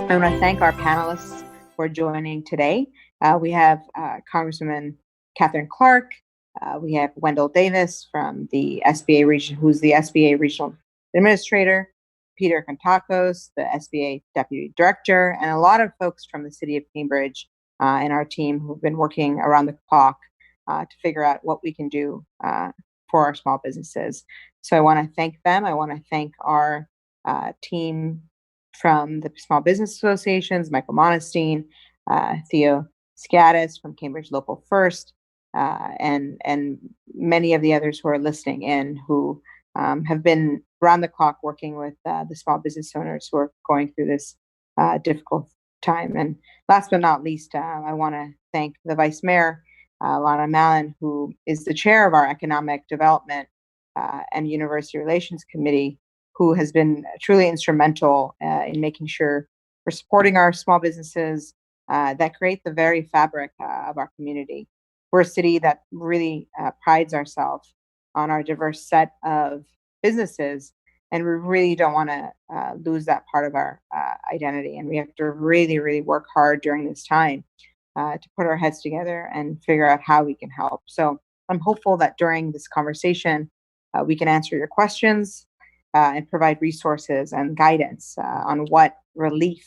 I want to thank our panelists for joining today. We have Congresswoman Katherine Clark. We have Wendell Davis from the SBA region, who's the SBA regional administrator, Peter Contakos, the SBA deputy director, and a lot of folks from the city of Cambridge and our team who've been working around the clock to figure out what we can do for our small businesses. So I want to thank them. I want to thank our team from the Small Business Associations, Michael Monestein, Theo Scadis from Cambridge Local First, and many of the others who are listening in who have been around the clock working with the small business owners who are going through this difficult time. And last but not least, I want to thank the Vice Mayor, Lana Mallon, who is the chair of our Economic Development and University Relations Committee, who has been truly instrumental in making sure we're supporting our small businesses that create the very fabric of our community. We're a city that really prides ourselves on our diverse set of businesses, and we really don't want to lose that part of our identity. And we have to really, really work hard during this time to put our heads together and figure out how we can help. So I'm hopeful that during this conversation, we can answer your questions and provide resources and guidance on what relief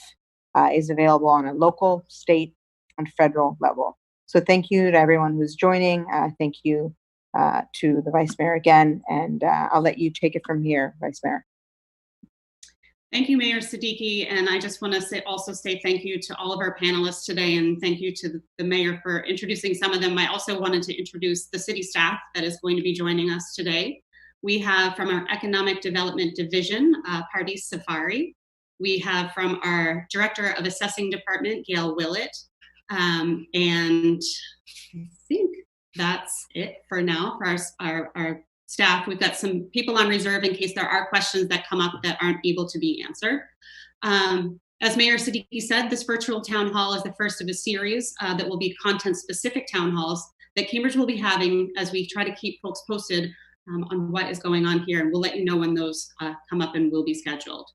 is available on a local, state, and federal level. So thank you to everyone who's joining. Thank you to the Vice Mayor again, and I'll let you take it from here, Vice Mayor. Thank you, Mayor Siddiqui, and I just want to also say thank you to all of our panelists today, and thank you to the Mayor for introducing some of them. I also wanted to introduce the city staff that is going to be joining us today. We have from our Economic Development Division, Pardis Safari. We have from our Director of Assessing Department, Gail Willett. And I think that's it for now for our staff. We've got some people on reserve in case there are questions that come up that aren't able to be answered. As Mayor Siddiqui said, this virtual town hall is the first of a series that will be content-specific town halls that Cambridge will be having as we try to keep folks posted on what is going on here, and we'll let you know when those come up and will be scheduled.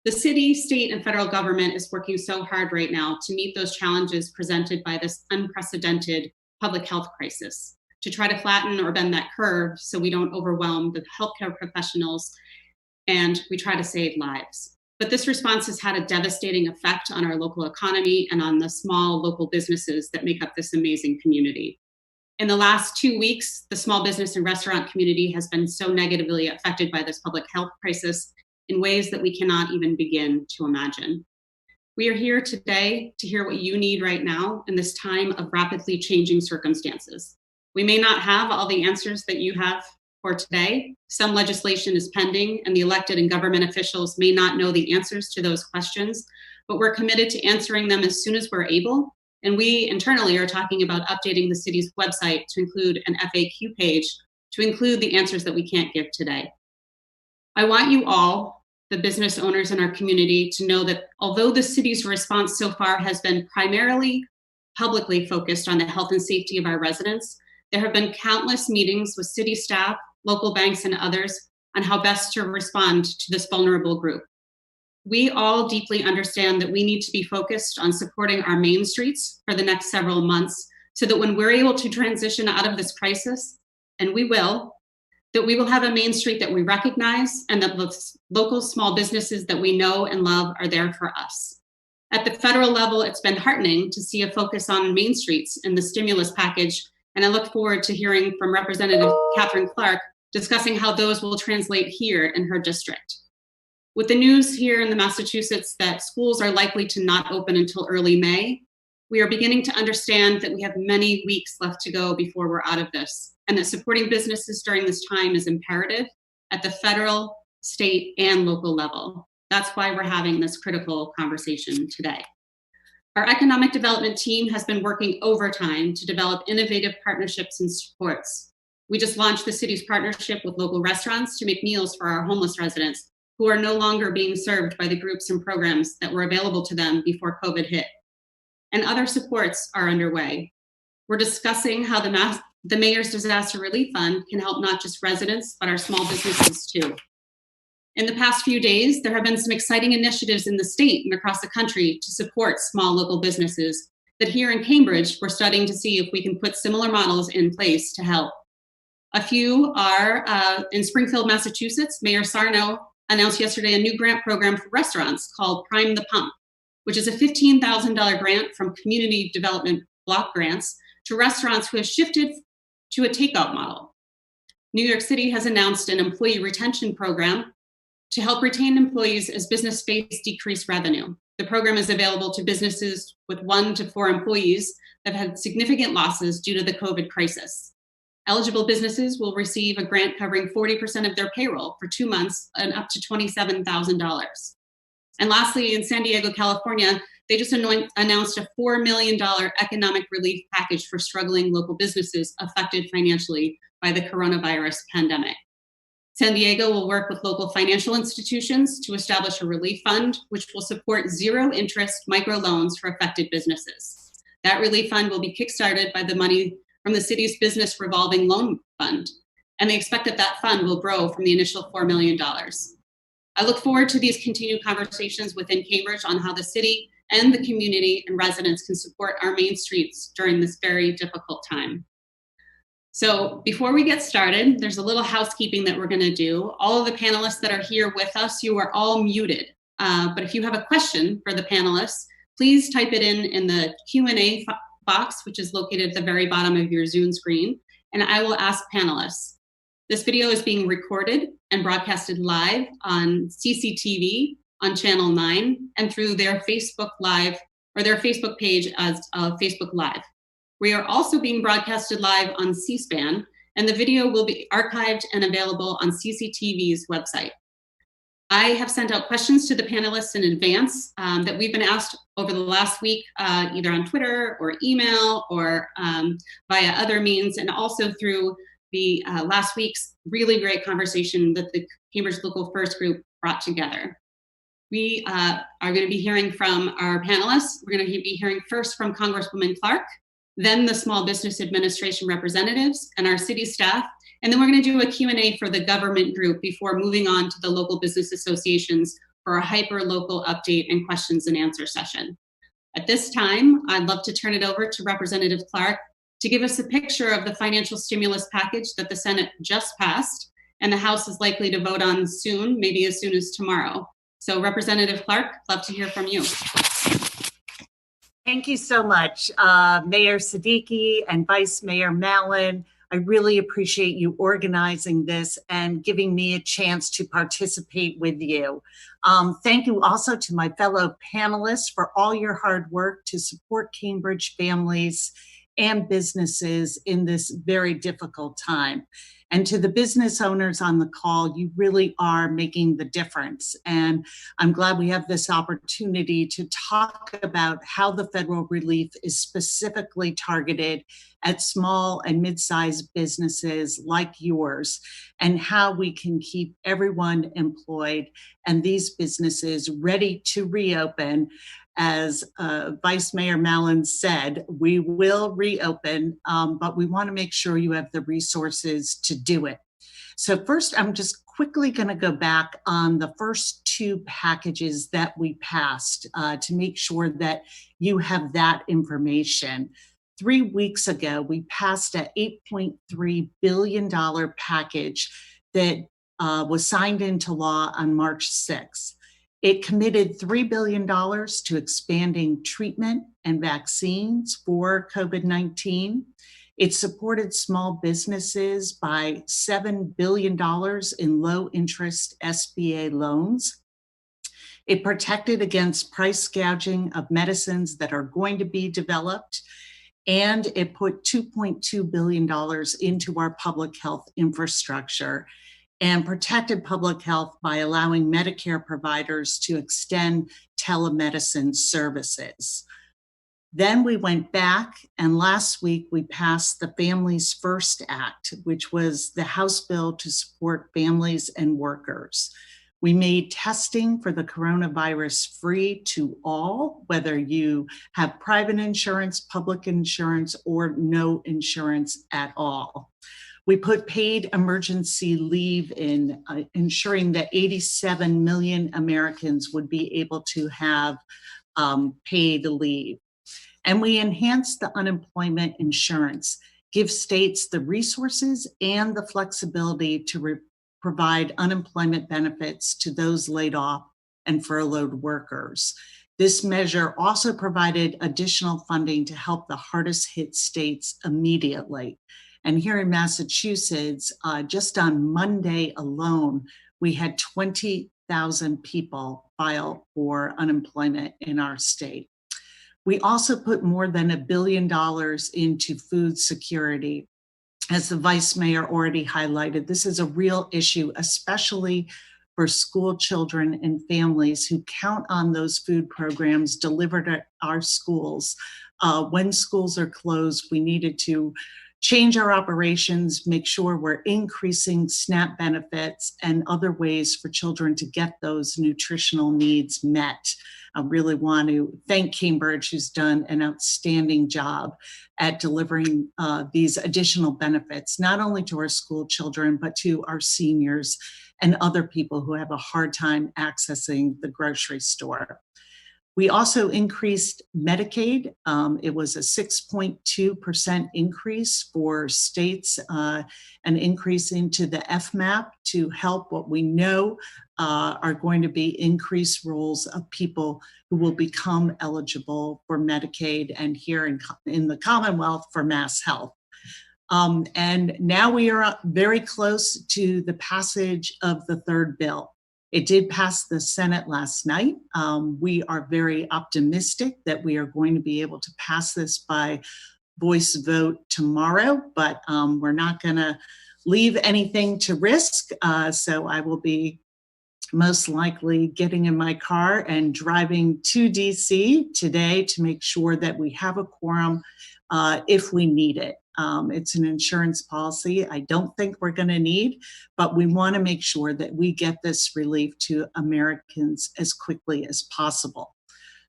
The city, state, and federal government is working so hard right now to meet those challenges presented by this unprecedented public health crisis, to try to flatten or bend that curve so we don't overwhelm the healthcare professionals and we try to save lives. But this response has had a devastating effect on our local economy and on the small local businesses that make up this amazing community. In the last 2 weeks, the small business and restaurant community has been so negatively affected by this public health crisis in ways that we cannot even begin to imagine. We are here today to hear what you need right now in this time of rapidly changing circumstances. We may not have all the answers that you have for today. Some legislation is pending, and the elected and government officials may not know the answers to those questions, but we're committed to answering them as soon as we're able. And we internally are talking about updating the city's website to include an FAQ page to include the answers that we can't give today. I want you all, the business owners in our community, to know that although the city's response so far has been primarily publicly focused on the health and safety of our residents, there have been countless meetings with city staff, local banks, and others on how best to respond to this vulnerable group. We all deeply understand that we need to be focused on supporting our main streets for the next several months so that when we're able to transition out of this crisis, and we will, that we will have a main street that we recognize and that the local small businesses that we know and love are there for us. At the federal level, it's been heartening to see a focus on main streets in the stimulus package, and I look forward to hearing from Representative Katherine Clark discussing how those will translate here in her district. With the news here in the Massachusetts that schools are likely to not open until early May, we are beginning to understand that we have many weeks left to go before we're out of this, and that supporting businesses during this time is imperative at the federal, state, and local level. That's why we're having this critical conversation today. Our economic development team has been working overtime to develop innovative partnerships and supports. We just launched the city's partnership with local restaurants to make meals for our homeless residents who are no longer being served by the groups and programs that were available to them before COVID hit. And other supports are underway. We're discussing how the Mayor's Disaster Relief Fund can help not just residents, but our small businesses too. In the past few days, there have been some exciting initiatives in the state and across the country to support small local businesses that here in Cambridge, we're starting to see if we can put similar models in place to help. A few are in Springfield, Massachusetts. Mayor Sarno announced yesterday a new grant program for restaurants called Prime the Pump, which is a $15,000 grant from community development block grants to restaurants who have shifted to a takeout model. New York City has announced an employee retention program to help retain employees as business face decreased revenue. The program is available to businesses with 1 to 4 employees that have had significant losses due to the COVID crisis. Eligible businesses will receive a grant covering 40% of their payroll for 2 months and up to $27,000. And lastly, in San Diego, California, they just announced a $4 million economic relief package for struggling local businesses affected financially by the coronavirus pandemic. San Diego will work with local financial institutions to establish a relief fund, which will support zero-interest microloans for affected businesses. That relief fund will be kickstarted by the money from the city's business revolving loan fund, and they expect that that fund will grow from the initial $4 million. I look forward to these continued conversations within Cambridge on how the city and the community and residents can support our main streets during this very difficult time. So before we get started, there's a little housekeeping that we're going to do. All of the panelists that are here with us, you are all muted. But if you have a question for the panelists, please type it in the Q&A box, which is located at the very bottom of your Zoom screen, and I will ask panelists. This video is being recorded and broadcasted live on CCTV on Channel 9 and through their Facebook Live or their Facebook page as Facebook Live. We are also being broadcasted live on C-SPAN, and the video will be archived and available on CCTV's website. I have sent out questions to the panelists in advance that we've been asked over the last week, either on Twitter or email or via other means, and also through the last week's really great conversation that the Cambridge Local First group brought together. We are going to be hearing from our panelists. We're going to be hearing first from Congresswoman Clark, then the Small Business Administration representatives and our city staff. And then we're going to do a Q&A for the government group before moving on to the local business associations for a hyper-local update and questions and answer session. At this time, I'd love to turn it over to Representative Clark to give us a picture of the financial stimulus package that the Senate just passed and the House is likely to vote on soon, maybe as soon as tomorrow. So Representative Clark, love to hear from you. Thank you so much, Mayor Siddiqui and Vice Mayor Mallon. I really appreciate you organizing this and giving me a chance to participate with you. Thank you also to my fellow panelists for all your hard work to support Cambridge families and businesses in this very difficult time. And to the business owners on the call, you really are making the difference. And I'm glad we have this opportunity to talk about how the federal relief is specifically targeted at small and mid-sized businesses like yours, and how we can keep everyone employed and these businesses ready to reopen. As Vice Mayor Mallon said, we will reopen, but we want to make sure you have the resources to do it. So first, I'm just quickly going to go back on the first 2 packages that we passed to make sure that you have that information. 3 weeks ago, we passed an $8.3 billion package that was signed into law on March 6th. It committed $3 billion to expanding treatment and vaccines for COVID-19. It supported small businesses by $7 billion in low-interest SBA loans. It protected against price gouging of medicines that are going to be developed. And it put $2.2 billion into our public health infrastructure and protected public health by allowing Medicare providers to extend telemedicine services. Then we went back, and last week we passed the Families First Act, which was the House bill to support families and workers. We made testing for the coronavirus free to all, whether you have private insurance, public insurance, or no insurance at all. We put paid emergency leave in, ensuring that 87 million Americans would be able to have paid leave. And we enhanced the unemployment insurance, give states the resources and the flexibility to provide unemployment benefits to those laid off and furloughed workers. This measure also provided additional funding to help the hardest hit states immediately. And here in Massachusetts, just on Monday alone, we had 20,000 people file for unemployment in our state. We also put more than $1 billion into food security. As the Vice Mayor already highlighted, this is a real issue, especially for school children and families who count on those food programs delivered at our schools. When schools are closed, we needed to change our operations, make sure we're increasing SNAP benefits and other ways for children to get those nutritional needs met. I really want to thank Cambridge, who's done an outstanding job at delivering these additional benefits, not only to our school children, but to our seniors and other people who have a hard time accessing the grocery store. We also increased Medicaid. It was a 6.2% increase for states, an increase into the FMAP to help what we know are going to be increased rolls of people who will become eligible for Medicaid and here in the Commonwealth for Mass Health. And now we are very close to the passage of the third bill. It did pass the Senate last night. We are very optimistic that we are going to be able to pass this by voice vote tomorrow, but we're not going to leave anything to risk. So I will be most likely getting in my car and driving to DC today to make sure that we have a quorum if we need it. It's an insurance policy I don't think we're going to need, but we want to make sure that we get this relief to Americans as quickly as possible.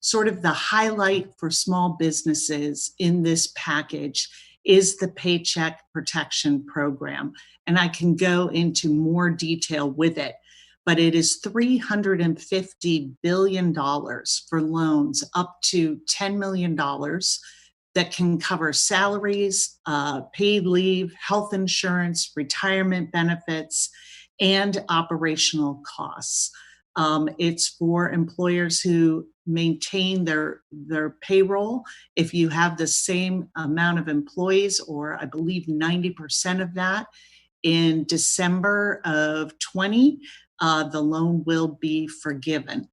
Sort of the highlight for small businesses in this package is the Paycheck Protection Program, and I can go into more detail with it, but it is $350 billion for loans up to $10 million that can cover salaries, paid leave, health insurance, retirement benefits, and operational costs. It's for employers who maintain their payroll. If you have the same amount of employees, or I believe 90% of that, in December of 20, the loan will be forgiven.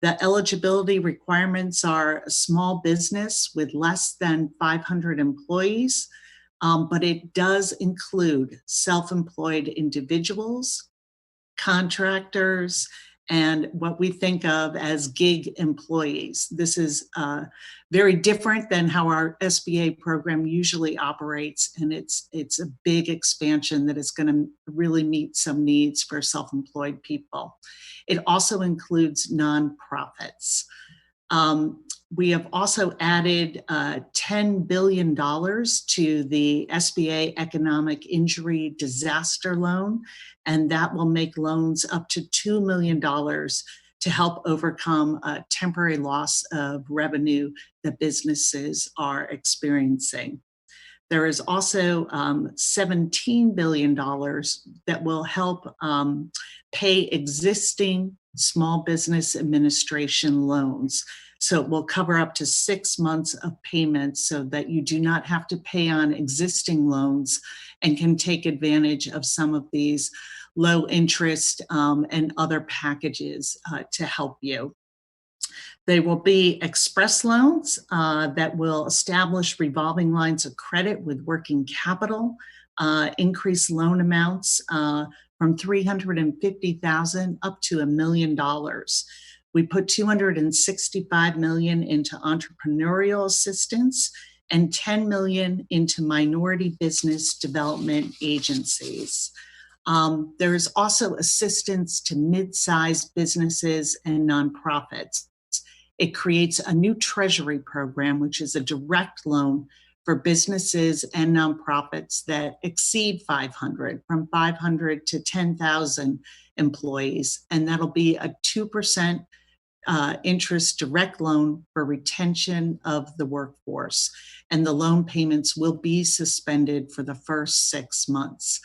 The eligibility requirements are a small business with less than 500 employees, but it does include self-employed individuals, contractors, and what we think of as gig employees. This is very different than how our SBA program usually operates, and it's a big expansion that is going to really meet some needs for self-employed people. It also includes nonprofits. We have also added $10 billion to the SBA Economic Injury Disaster Loan, and that will make loans up to $2 million to help overcome a temporary loss of revenue that businesses are experiencing. There is also $17 billion that will help pay existing Small Business Administration loans. So it will cover up to 6 months of payments so that you do not have to pay on existing loans and can take advantage of some of these low interest and other packages to help you. There will be express loans that will establish revolving lines of credit with working capital, increase loan amounts from $350,000 up to $1 million. We put $265 million into entrepreneurial assistance and $10 million into minority business development agencies. There is also assistance to mid-sized businesses and nonprofits. It creates a new treasury program, which is a direct loan for businesses and nonprofits that exceed 500, from 500 to 10,000 employees. And that'll be a 2% interest direct loan for retention of the workforce. And the loan payments will be suspended for the first 6 months.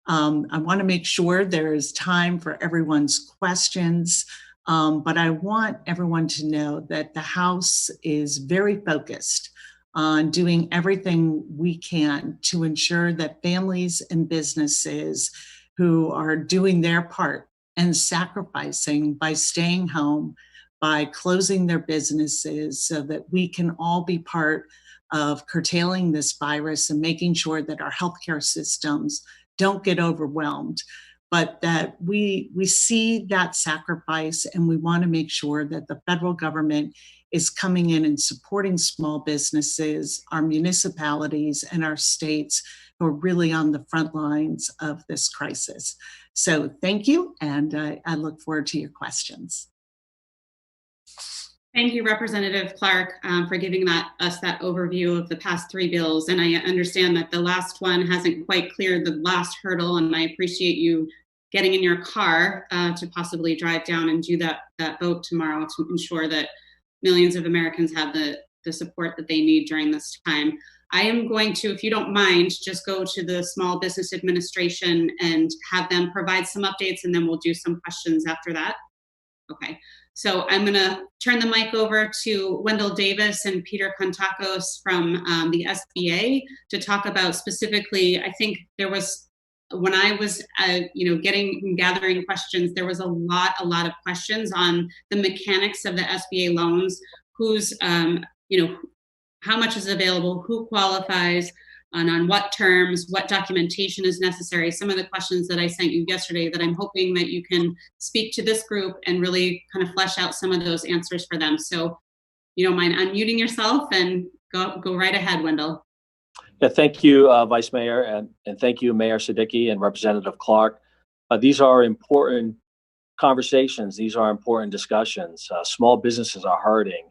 I want to make sure there is time for everyone's questions, but I want everyone to know that the House is very focused on doing everything we can to ensure that families and businesses who are doing their part and sacrificing by staying home, by closing their businesses, so that we can all be part of curtailing this virus and making sure that our healthcare systems don't get overwhelmed, but that we see that sacrifice, and we want to make sure that the federal government is coming in and supporting small businesses, our municipalities, and our states who are really on the front lines of this crisis. So thank you, and I look forward to your questions. Thank you, Representative Clark, for giving us that overview of the past 3 bills. And I understand that the last one hasn't quite cleared the last hurdle, and I appreciate you getting in your car to possibly drive down and do that vote tomorrow to ensure that millions of Americans have the support that they need during this time. I am going to, if you don't mind, just go to the Small Business Administration and have them provide some updates, and then we'll do some questions after that. Okay. So I'm going to turn the mic over to Wendell Davis and Peter Kontakos from the SBA to talk about specifically. I think there was, when I was, gathering questions, there was a lot of questions on the mechanics of the SBA loans, who's, how much is available, who qualifies, and on what terms, what documentation is necessary. Some of the questions that I sent you yesterday that I'm hoping that you can speak to this group and really kind of flesh out some of those answers for them. So you don't mind unmuting yourself and go right ahead, Wendell. Yeah, thank you, Vice Mayor, and thank you, Mayor Siddiqui and Representative Clark. These are important conversations. These are important discussions. Small businesses are hurting.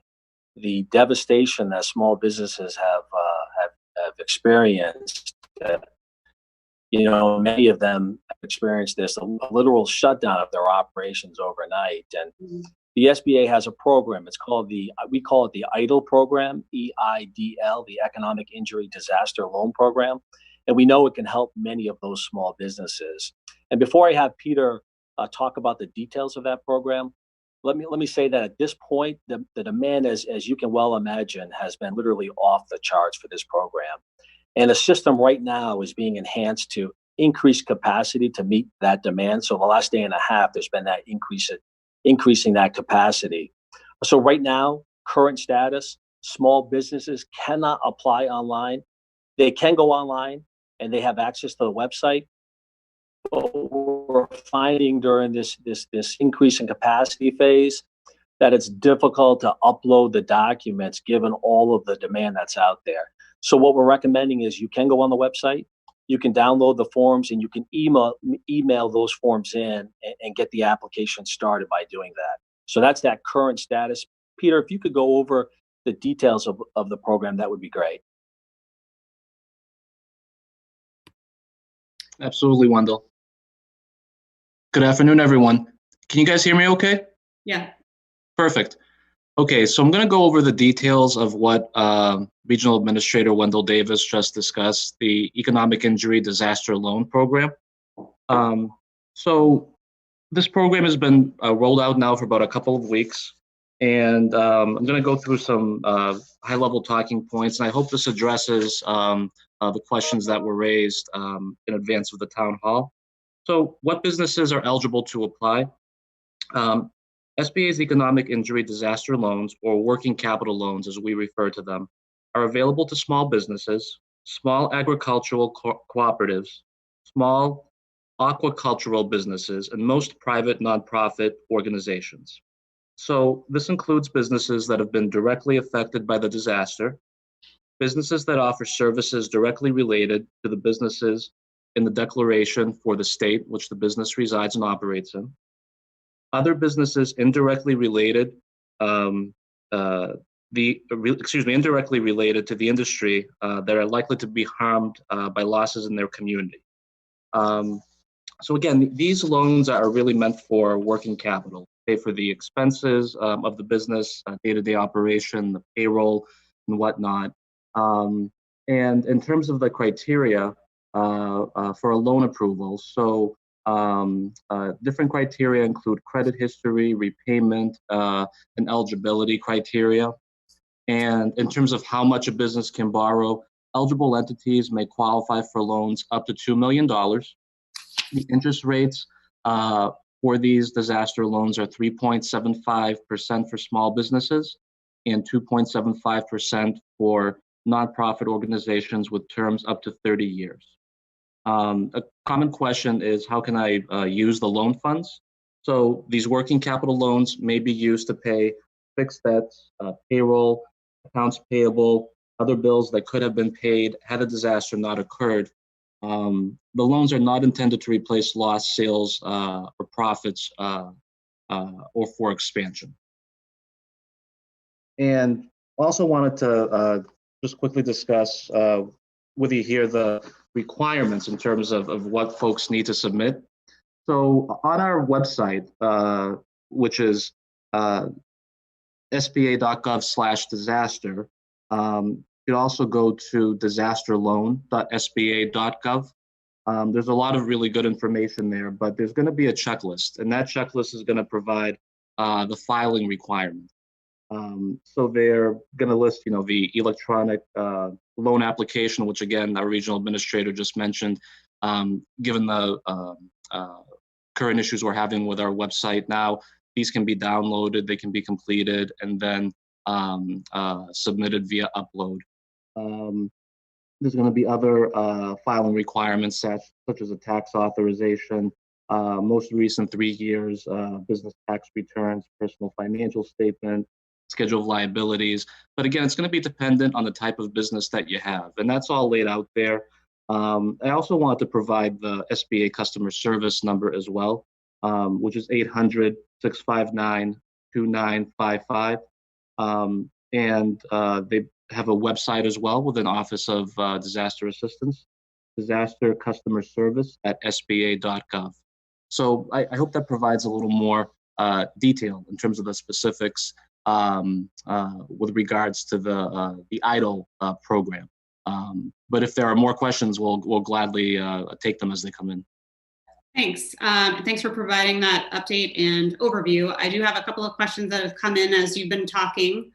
The devastation that small businesses have experienced, many of them have experienced this, a literal shutdown of their operations overnight. And the SBA has a program. It's called we call it the EIDL program, EIDL, the Economic Injury Disaster Loan Program. And we know it can help many of those small businesses. And before I have Peter talk about the details of that program, let me say that at this point, the demand, as you can well imagine, has been literally off the charts for this program. And the system right now is being enhanced to increase capacity to meet that demand. So the last day and a half, there's been that increasing that capacity. So right now, current status, small businesses cannot apply online. They can go online and they have access to the website. But we're finding during this increase in capacity phase that it's difficult to upload the documents given all of the demand that's out there. So what we're recommending is you can go on the website, you can download the forms, and you can email those forms in and get the application started by doing that. So that's that current status. Peter, if you could go over the details of the program, that would be great. Absolutely, Wendell. Good afternoon, everyone. Can you guys hear me okay? Yeah. Perfect. Okay, so I'm going to go over the details of what Regional Administrator Wendell Davis just discussed, the Economic Injury Disaster Loan Program. So this program has been rolled out now for about a couple of weeks, and I'm going to go through some high-level talking points, and I hope this addresses the questions that were raised in advance of the town hall. So what businesses are eligible to apply? SBA's Economic Injury Disaster Loans, or working capital loans as we refer to them, are available to small businesses, small agricultural cooperatives, small aquacultural businesses, and most private nonprofit organizations. So this includes businesses that have been directly affected by the disaster, businesses that offer services directly related to the businesses in the declaration for the state which the business resides and operates in, other businesses indirectly related indirectly related to the industry that are likely to be harmed by losses in their community. So again, these loans are really meant for working capital, pay for the expenses of the business, day-to-day operation, the payroll, and whatnot. And in terms of the criteria for a loan approval, so different criteria include credit history, repayment, and eligibility criteria. And in terms of how much a business can borrow, eligible entities may qualify for loans up to $2 million. The interest rates for these disaster loans are 3.75% for small businesses and 2.75% for nonprofit organizations with terms up to 30 years. A common question is, how can I use the loan funds? So these working capital loans may be used to pay fixed debts, payroll, accounts payable, other bills that could have been paid had a disaster not occurred. The loans are not intended to replace lost sales or profits or for expansion. And also wanted to just quickly discuss with you here the requirements in terms of what folks need to submit. So on our website, which is sba.gov/disaster, you can also go to disasterloan.sba.gov. There's a lot of really good information there, but there's going to be a checklist, and that checklist is going to provide the filing requirements. So they're going to list, the electronic loan application, which again, our regional administrator just mentioned. Given the current issues we're having with our website now, these can be downloaded, they can be completed, and then submitted via upload. There's going to be other filing requirements such as a tax authorization, most recent 3 years business tax returns, personal financial statement, schedule of liabilities. But again, it's going to be dependent on the type of business that you have, and that's all laid out there. I also want to provide the SBA customer service number as well, which is 800-659-2955. And they have a website as well with an Office of Disaster Assistance, disaster customer service at sba.gov. So I hope that provides a little more detail in terms of the specifics with regards to the EIDL program. But if there are more questions, we'll gladly take them as they come in. Thanks. Thanks for providing that update and overview. I do have a couple of questions that have come in as you've been talking.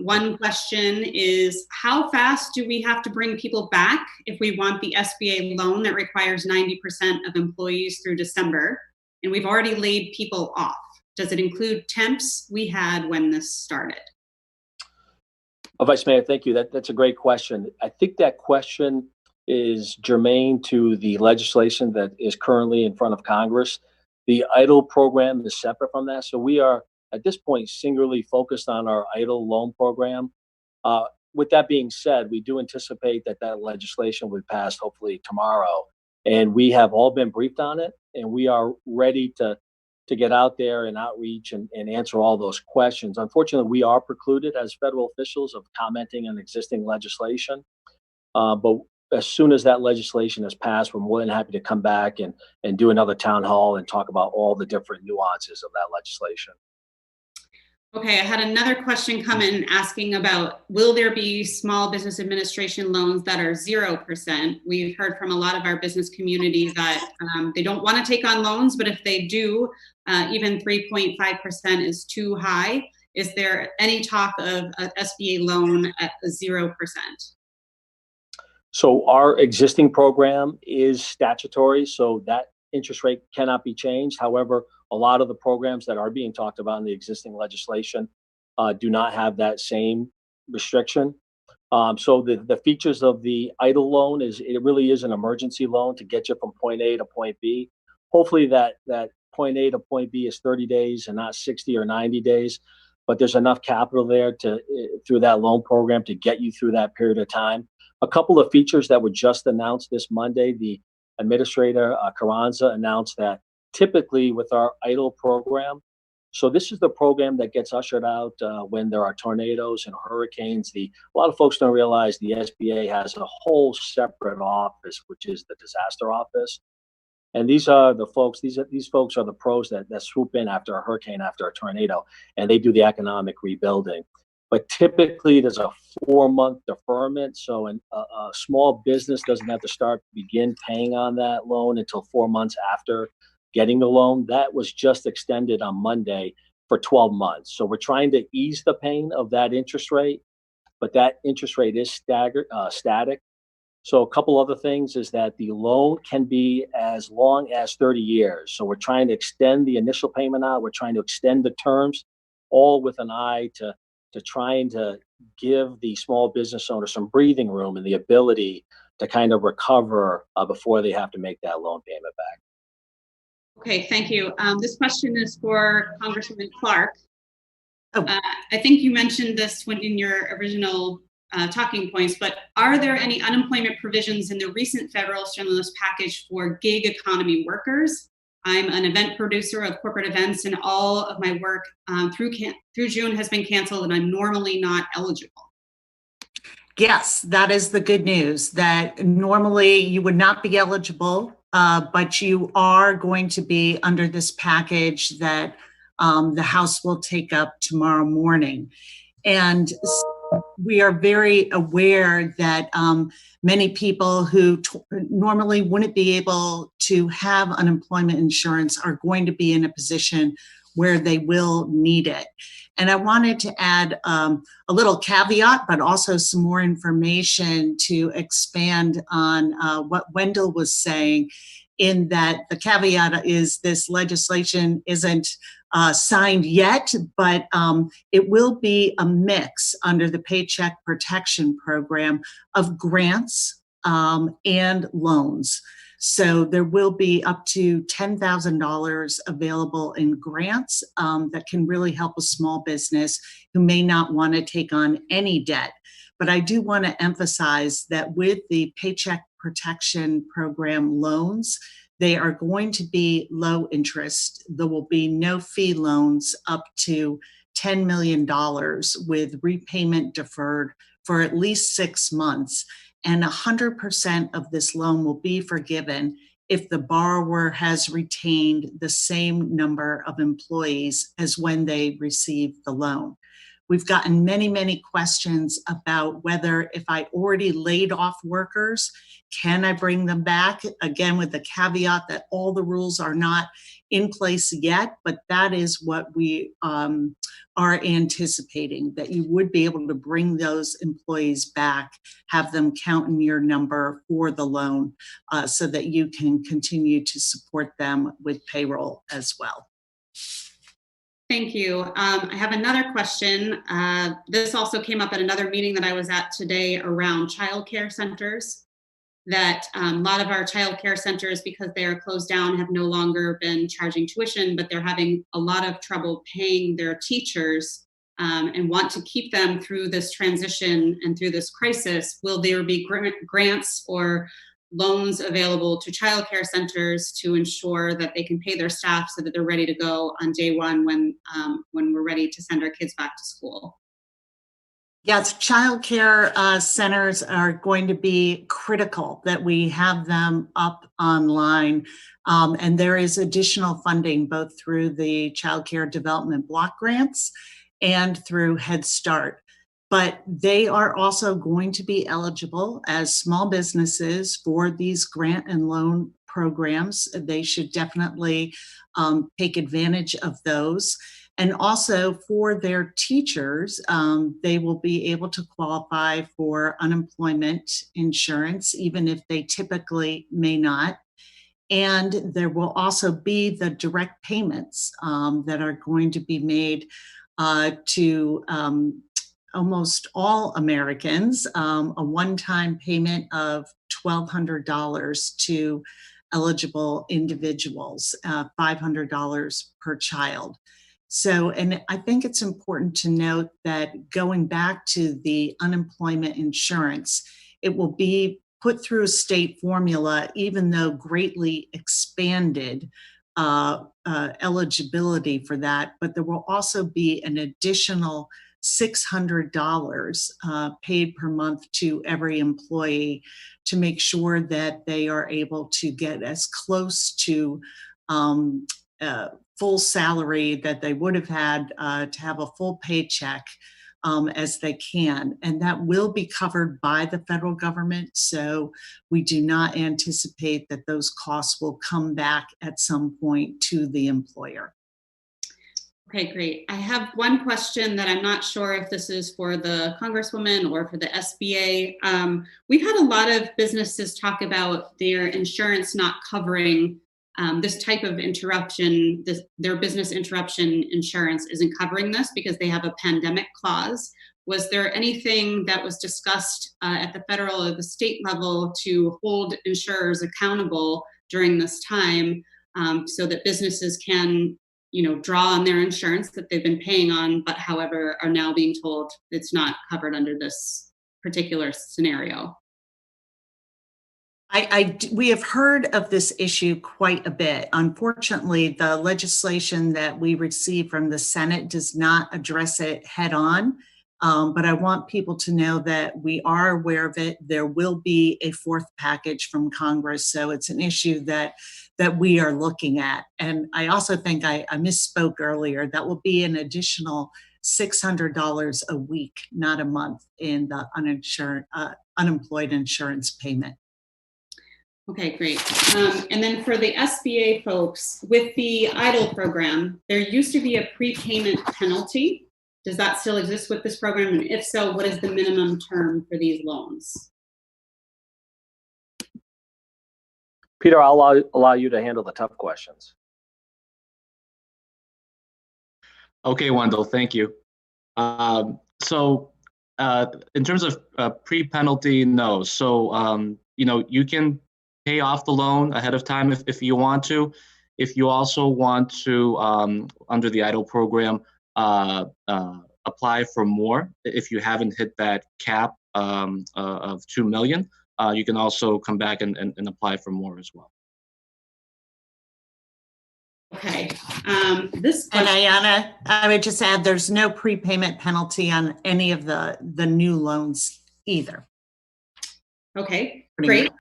One question is, how fast do we have to bring people back if we want the SBA loan that requires 90% of employees through December, and we've already laid people off? Does it include temps we had when this started? Vice Mayor, thank you. That's a great question. I think that question is germane to the legislation that is currently in front of Congress. The EIDL program is separate from that. So we are, at this point, singularly focused on our EIDL loan program. With that being said, we do anticipate that legislation would pass hopefully tomorrow. And we have all been briefed on it, and we are ready to get out there and outreach and answer all those questions. Unfortunately, we are precluded as federal officials of commenting on existing legislation. But as soon as that legislation is passed, we're more than happy to come back and do another town hall and talk about all the different nuances of that legislation. Okay, I had another question come in asking about, will there be small business administration loans that are 0%? We've heard from a lot of our business community that they don't want to take on loans, but if they do, even 3.5% is too high. Is there any talk of an SBA loan at 0%? So our existing program is statutory, so that interest rate cannot be changed. However, a lot of the programs that are being talked about in the existing legislation do not have that same restriction. So the features of the EIDL loan is it really is an emergency loan to get you from point A to point B. Hopefully that point A to point B is 30 days and not 60 or 90 days, but there's enough capital there through that loan program to get you through that period of time. A couple of features that were just announced this Monday, the Administrator Carranza announced that typically with our EIDL program, So this is the program that gets ushered out when there are tornadoes and hurricanes. A lot of folks don't realize the SBA has a whole separate office, which is the disaster office. And these are the folks. These folks are the pros that swoop in after a hurricane, after a tornado, and they do the economic rebuilding. But typically, there's a 4-month deferment, so a small business doesn't have to begin paying on that loan until 4 months after getting the loan. That was just extended on Monday for 12 months. So we're trying to ease the pain of that interest rate, but that interest rate is static. So a couple other things is that the loan can be as long as 30 years. So we're trying to extend the initial payment out. We're trying to extend the terms, all with an eye to trying to give the small business owner some breathing room and the ability to kind of recover before they have to make that loan payment back. Okay, thank you. This question is for Congresswoman Clark. Oh. I think you mentioned this in your original talking points, but are there any unemployment provisions in the recent federal stimulus package for gig economy workers? I'm an event producer of corporate events, and all of my work through June has been canceled, and I'm normally not eligible. Yes, that is the good news, that normally you would not be eligible, but you are going to be under this package that the House will take up tomorrow morning. And we are very aware that many people who normally wouldn't be able to have unemployment insurance are going to be in a position where they will need it. And I wanted to add a little caveat, but also some more information to expand on what Wendell was saying, in that the caveat is this legislation isn't signed yet, but it will be a mix under the Paycheck Protection Program of grants and loans. So there will be up to $10,000 available in grants that can really help a small business who may not want to take on any debt. But I do want to emphasize that with the Paycheck Protection Program loans, they are going to be low interest. There will be no fee loans up to $10 million with repayment deferred for at least 6 months. And 100% of this loan will be forgiven if the borrower has retained the same number of employees as when they received the loan. We've gotten many, many questions about whether, if I already laid off workers, can I bring them back? Again, with the caveat that all the rules are not in place yet, but that is what we are anticipating, that you would be able to bring those employees back, have them count in your number for the loan so that you can continue to support them with payroll as well. Thank you. I have another question. This also came up at another meeting that I was at today around childcare centers, that a lot of our childcare centers, because they are closed down, have no longer been charging tuition, but they're having a lot of trouble paying their teachers and want to keep them through this transition and through this crisis. Will there be grants or loans available to childcare centers to ensure that they can pay their staff so that they're ready to go on day one when we're ready to send our kids back to school? Yes, childcare centers are going to be critical that we have them up online. And there is additional funding both through the Child Care Development Block Grants and through Head Start. But they are also going to be eligible as small businesses for these grant and loan programs. They should definitely take advantage of those. And also for their teachers, they will be able to qualify for unemployment insurance, even if they typically may not. And there will also be the direct payments that are going to be made to almost all Americans, a one-time payment of $1,200 to eligible individuals, $500 per child. So, and I think it's important to note that going back to the unemployment insurance, it will be put through a state formula, even though greatly expanded eligibility for that, but there will also be an additional $600 paid per month to every employee to make sure that they are able to get as close to full salary that they would have had to have a full paycheck as they can. And that will be covered by the federal government. So we do not anticipate that those costs will come back at some point to the employer. Okay, great. I have one question that I'm not sure if this is for the Congresswoman or for the SBA. We've had a lot of businesses talk about their insurance not covering this type of interruption. Their business interruption insurance isn't covering this because they have a pandemic clause. Was there anything that was discussed at the federal or the state level to hold insurers accountable during this time so that businesses can draw on their insurance that they've been paying on, but however are now being told it's not covered under this particular scenario? We have heard of this issue quite a bit. Unfortunately, the legislation that we received from the Senate does not address it head on. But I want people to know that we are aware of it. There will be a fourth package from Congress. So it's an issue that we are looking at. And I also think I misspoke earlier. That will be an additional $600 a week, not a month, in the unemployed insurance payment. Okay, great. And then for the SBA folks, with the EIDL program, there used to be a prepayment penalty. Does that still exist with this program? And if so, what is the minimum term for these loans? Peter, I'll allow you to handle the tough questions. Okay, Wendell, thank you. So in terms of pre-penalty, no. So, you can pay off the loan ahead of time if you want to. If you also want to, under the EIDL program, apply for more. If you haven't hit that cap of $2 million, you can also come back and apply for more as well. Okay. This And question, Ayana, I would just add, there's no prepayment penalty on any of the new loans either. okay, great.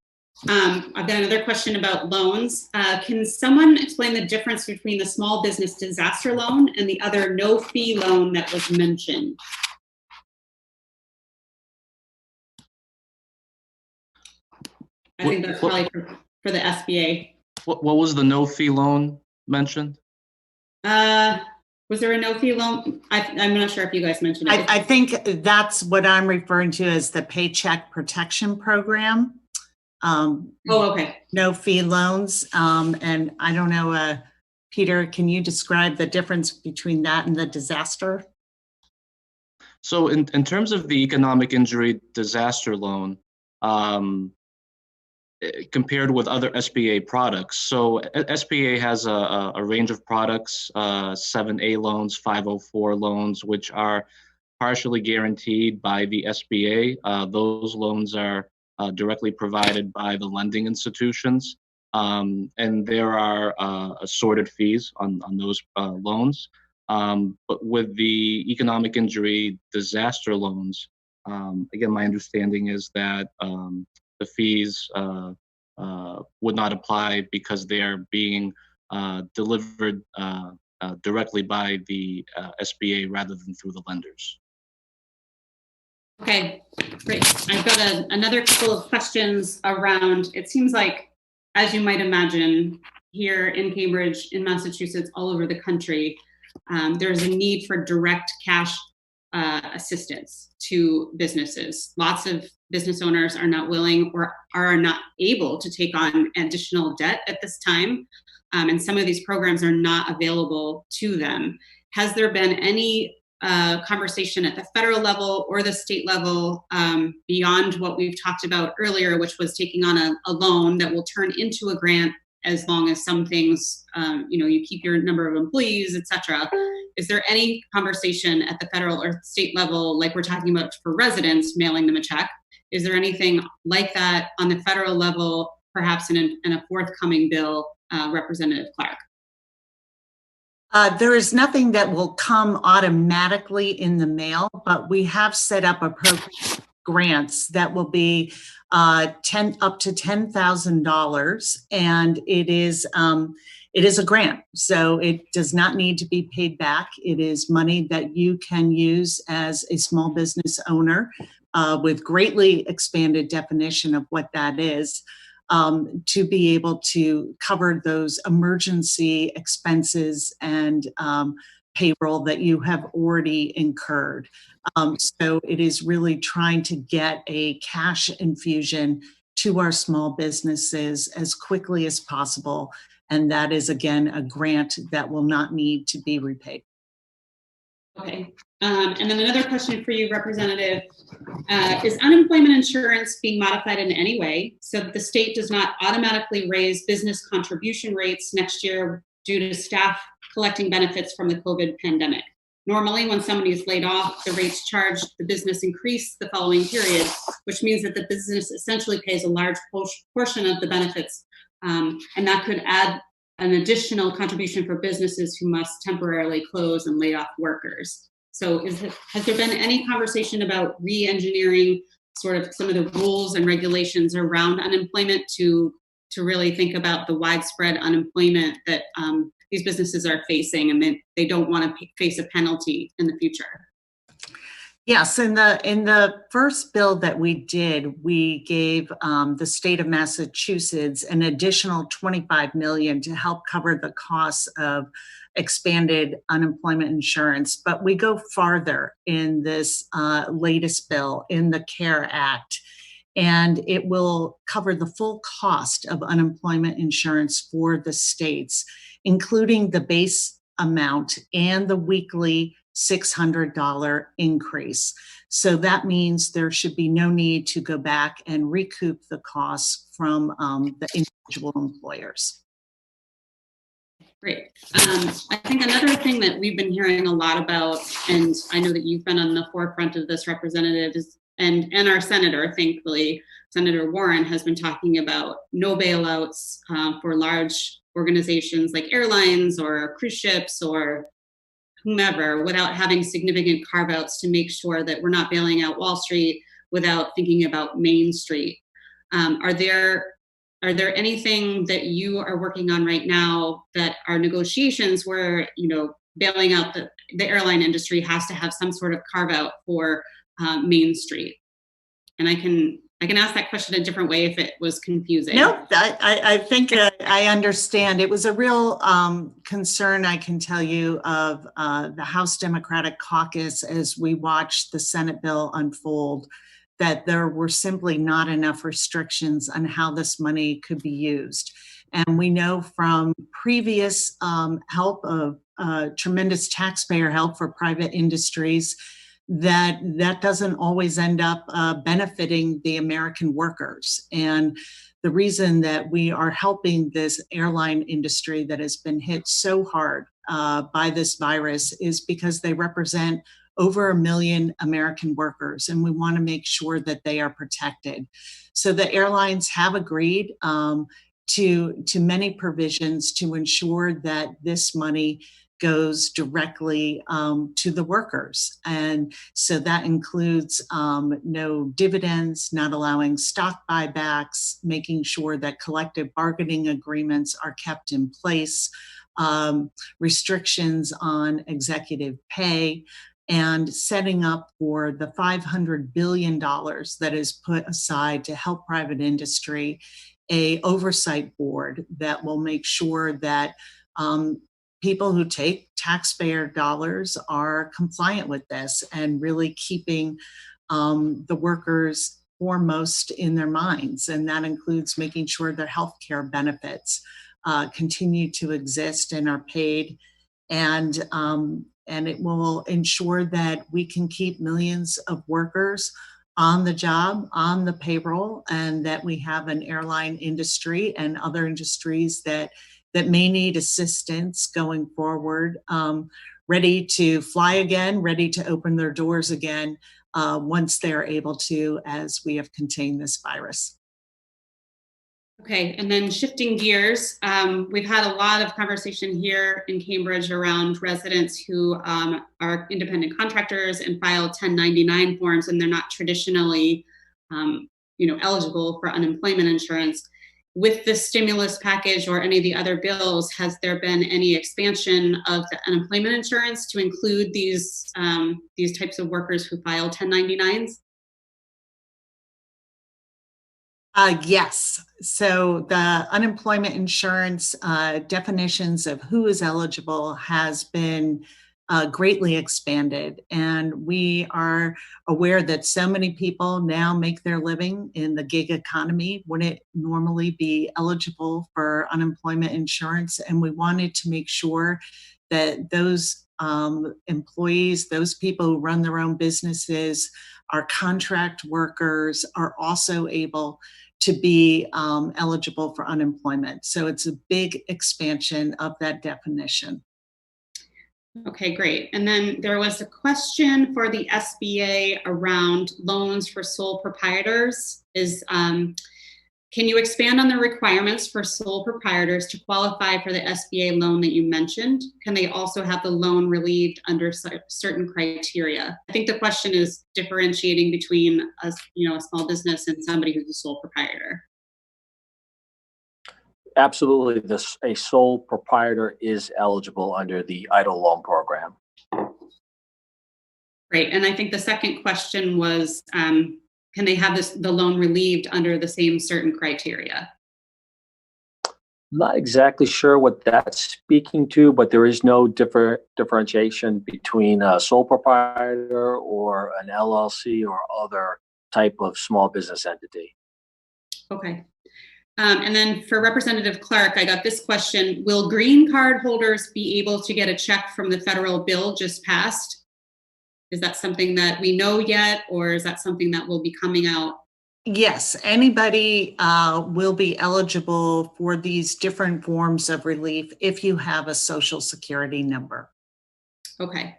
I've got another question about loans. Can someone explain the difference between the small business disaster loan and the other no fee loan that was mentioned? I think that's probably for the SBA. What was the no fee loan mentioned? Was there a no fee loan? I'm not sure if you guys mentioned it. I think that's what I'm referring to as the Paycheck Protection Program. Okay. No fee loans. And I don't know, Peter, can you describe the difference between that and the disaster? So in terms of the economic injury disaster loan, compared with other SBA products, so SBA has a range of products, 7A loans, 504 loans, which are partially guaranteed by the SBA. Those loans are directly provided by the lending institutions, and there are assorted fees on those loans. But with the economic injury disaster loans, again, my understanding is that the fees would not apply because they're being delivered directly by the SBA rather than through the lenders. Okay, great. I've got another couple of questions around, it seems like, as you might imagine, here in Cambridge, in Massachusetts, all over the country, there's a need for direct cash assistance to businesses. Lots of business owners are not willing or are not able to take on additional debt at this time. And some of these programs are not available to them. Has there been any conversation at the federal level or the state level beyond what we've talked about earlier, which was taking on a loan that will turn into a grant as long as some things, you keep your number of employees, et cetera? Is there any conversation at the federal or state level, like we're talking about for residents, mailing them a check? Is there anything like that on the federal level, perhaps in a forthcoming bill, Representative Clark? There is nothing that will come automatically in the mail, but we have set up a program, grants, that will be up to $10,000, and it is a grant, so it does not need to be paid back. It is money that you can use as a small business owner, with greatly expanded definition of what that is, to be able to cover those emergency expenses and payroll that you have already incurred. So it is really trying to get a cash infusion to our small businesses as quickly as possible. And that is, again, a grant that will not need to be repaid. Okay. And then another question for you, Representative. Is unemployment insurance being modified in any way so that the state does not automatically raise business contribution rates next year due to staff collecting benefits from the COVID pandemic? Normally, when somebody is laid off, the rates charged the business increase the following period, which means that the business essentially pays a large portion of the benefits, and that could add an additional contribution for businesses who must temporarily close and lay off workers. So has there been any conversation about re-engineering sort of some of the rules and regulations around unemployment to really think about the widespread unemployment that these businesses are facing, and they don't want to face a penalty in the future? Yes, in the first bill that we did, we gave the state of Massachusetts an additional $25 million to help cover the costs of expanded unemployment insurance. But we go farther in this latest bill, in the CARE Act, and it will cover the full cost of unemployment insurance for the states, including the base amount and the weekly $600 increase. So that means there should be no need to go back and recoup the costs from the individual employers. Great. I think another thing that we've been hearing a lot about, and I know that you've been on the forefront of this, Representative, is, and our senator, thankfully, Senator Warren, has been talking about no bailouts for large organizations like airlines or cruise ships or whomever, without having significant carve-outs to make sure that we're not bailing out Wall Street without thinking about Main Street. Are there anything that you are working on right now that are negotiations where, bailing out the airline industry has to have some sort of carve-out for Main Street? And I can ask that question a different way if it was confusing. No, I think I understand. It was a real concern, I can tell you, of the House Democratic Caucus as we watched the Senate bill unfold, that there were simply not enough restrictions on how this money could be used. And we know from previous help of tremendous taxpayer help for private industries that doesn't always end up benefiting the American workers. And the reason that we are helping this airline industry that has been hit so hard by this virus is because they represent over 1 million American workers, and we want to make sure that they are protected. So the airlines have agreed to many provisions to ensure that this money goes directly to the workers. And so that includes no dividends, not allowing stock buybacks, making sure that collective bargaining agreements are kept in place, restrictions on executive pay, and setting up for the $500 billion that is put aside to help private industry, a oversight board that will make sure that people who take taxpayer dollars are compliant with this and really keeping the workers foremost in their minds. And that includes making sure their healthcare benefits continue to exist and are paid. And it will ensure that we can keep millions of workers on the job, on the payroll, and that we have an airline industry and other industries that may need assistance going forward, ready to fly again, ready to open their doors again once they're able to, as we have contained this virus. Okay, and then shifting gears, we've had a lot of conversation here in Cambridge around residents who are independent contractors and file 1099 forms, and they're not traditionally, eligible for unemployment insurance. With this stimulus package or any of the other bills, has there been any expansion of the unemployment insurance to include these types of workers who file 1099s? Yes. So the unemployment insurance definitions of who is eligible has been greatly expanded. And we are aware that so many people now make their living in the gig economy. Wouldn't normally be eligible for unemployment insurance. And we wanted to make sure that those employees, those people who run their own businesses, our contract workers, are also able to be eligible for unemployment. So it's a big expansion of that definition. Okay, great. And then there was a question for the SBA around loans for sole proprietors. Can you expand on the requirements for sole proprietors to qualify for the SBA loan that you mentioned? Can they also have the loan relieved under certain criteria? I think the question is differentiating between a small business and somebody who's a sole proprietor. Absolutely, a sole proprietor is eligible under the EIDL loan program. Great. And I think the second question was, can they have the loan relieved under the same certain criteria? Not exactly sure what that's speaking to, but there is no differentiation between a sole proprietor or an LLC or other type of small business entity. Okay. And then for Representative Clark, I got this question. Will green card holders be able to get a check from the federal bill just passed? Is that something that we know yet, or is that something that will be coming out? Yes, anybody will be eligible for these different forms of relief if you have a Social Security number. Okay.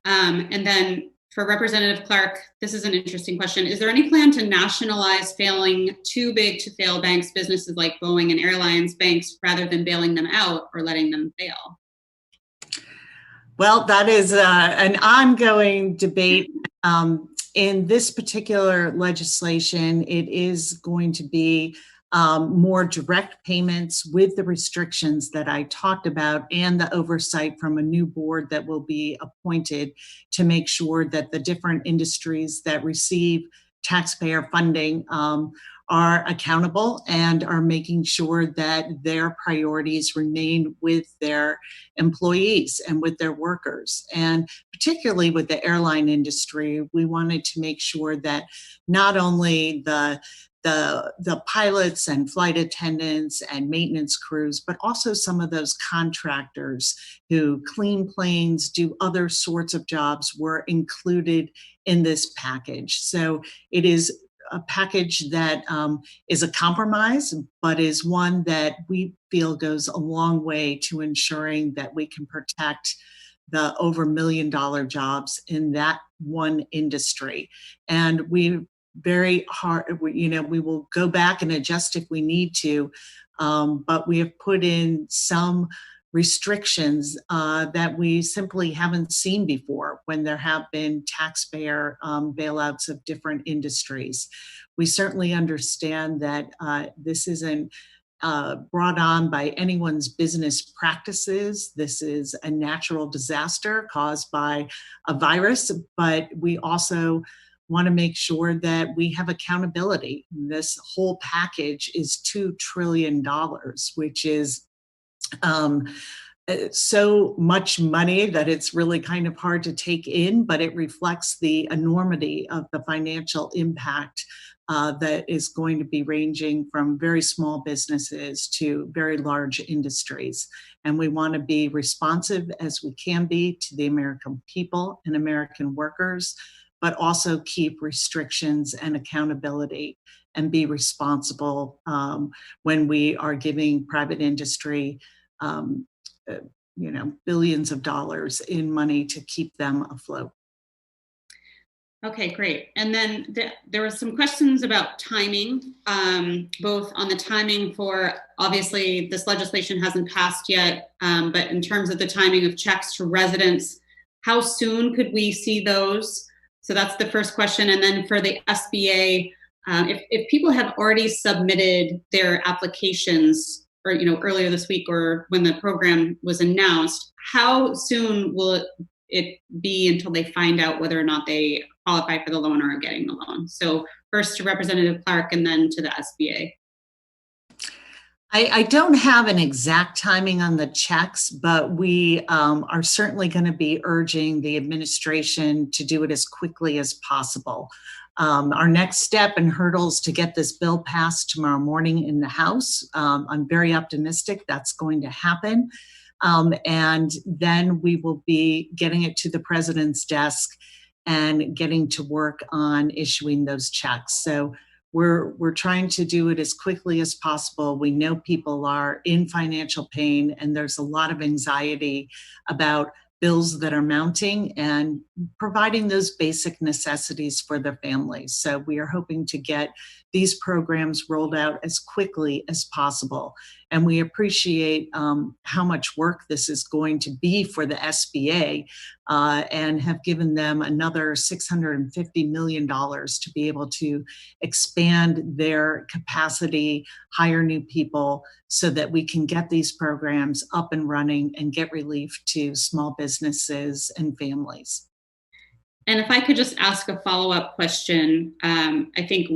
And then for Representative Clark, this is an interesting question. Is there any plan to nationalize failing too big to fail banks, businesses like Boeing and airlines banks, rather than bailing them out or letting them fail? Well, that is an ongoing debate. In this particular legislation, it is going to be more direct payments with the restrictions that I talked about and the oversight from a new board that will be appointed to make sure that the different industries that receive taxpayer funding are accountable and are making sure that their priorities remain with their employees and with their workers. And particularly with the airline industry, we wanted to make sure that not only the pilots and flight attendants and maintenance crews, but also some of those contractors who clean planes, do other sorts of jobs, were included in this package. So it is a package that is a compromise, but is one that we feel goes a long way to ensuring that we can protect the over $1 million jobs in that one industry. And we very hard, we will go back and adjust if we need to, but we have put in some restrictions that we simply haven't seen before when there have been taxpayer bailouts of different industries. We certainly understand that this isn't brought on by anyone's business practices. This is a natural disaster caused by a virus, but we also want to make sure that we have accountability. This whole package is $2 trillion, which is so much money that it's really kind of hard to take in, but it reflects the enormity of the financial impact that is going to be ranging from very small businesses to very large industries. And we want to be responsive as we can be to the American people and American workers, but also keep restrictions and accountability and be responsible when we are giving private industry billions of dollars in money to keep them afloat. Okay, great. And then there were some questions about timing, both on the timing for, obviously, this legislation hasn't passed yet, but in terms of the timing of checks to residents, how soon could we see those? So that's the first question. And then for the SBA, if people have already submitted their applications, or earlier this week or when the program was announced, how soon will it be until they find out whether or not they qualify for the loan or are getting the loan? So first to Representative Clark and then to the SBA. I don't have an exact timing on the checks, but we are certainly going to be urging the administration to do it as quickly as possible. Our next step and hurdles to get this bill passed tomorrow morning in the House. I'm very optimistic that's going to happen. And then we will be getting it to the president's desk and getting to work on issuing those checks. So we're trying to do it as quickly as possible. We know people are in financial pain, and there's a lot of anxiety about bills that are mounting and providing those basic necessities for their families. So we are hoping to get these programs rolled out as quickly as possible. And we appreciate how much work this is going to be for the SBA, and have given them another $650 million to be able to expand their capacity, hire new people, so that we can get these programs up and running and get relief to small businesses and families. And if I could just ask a follow-up question, I think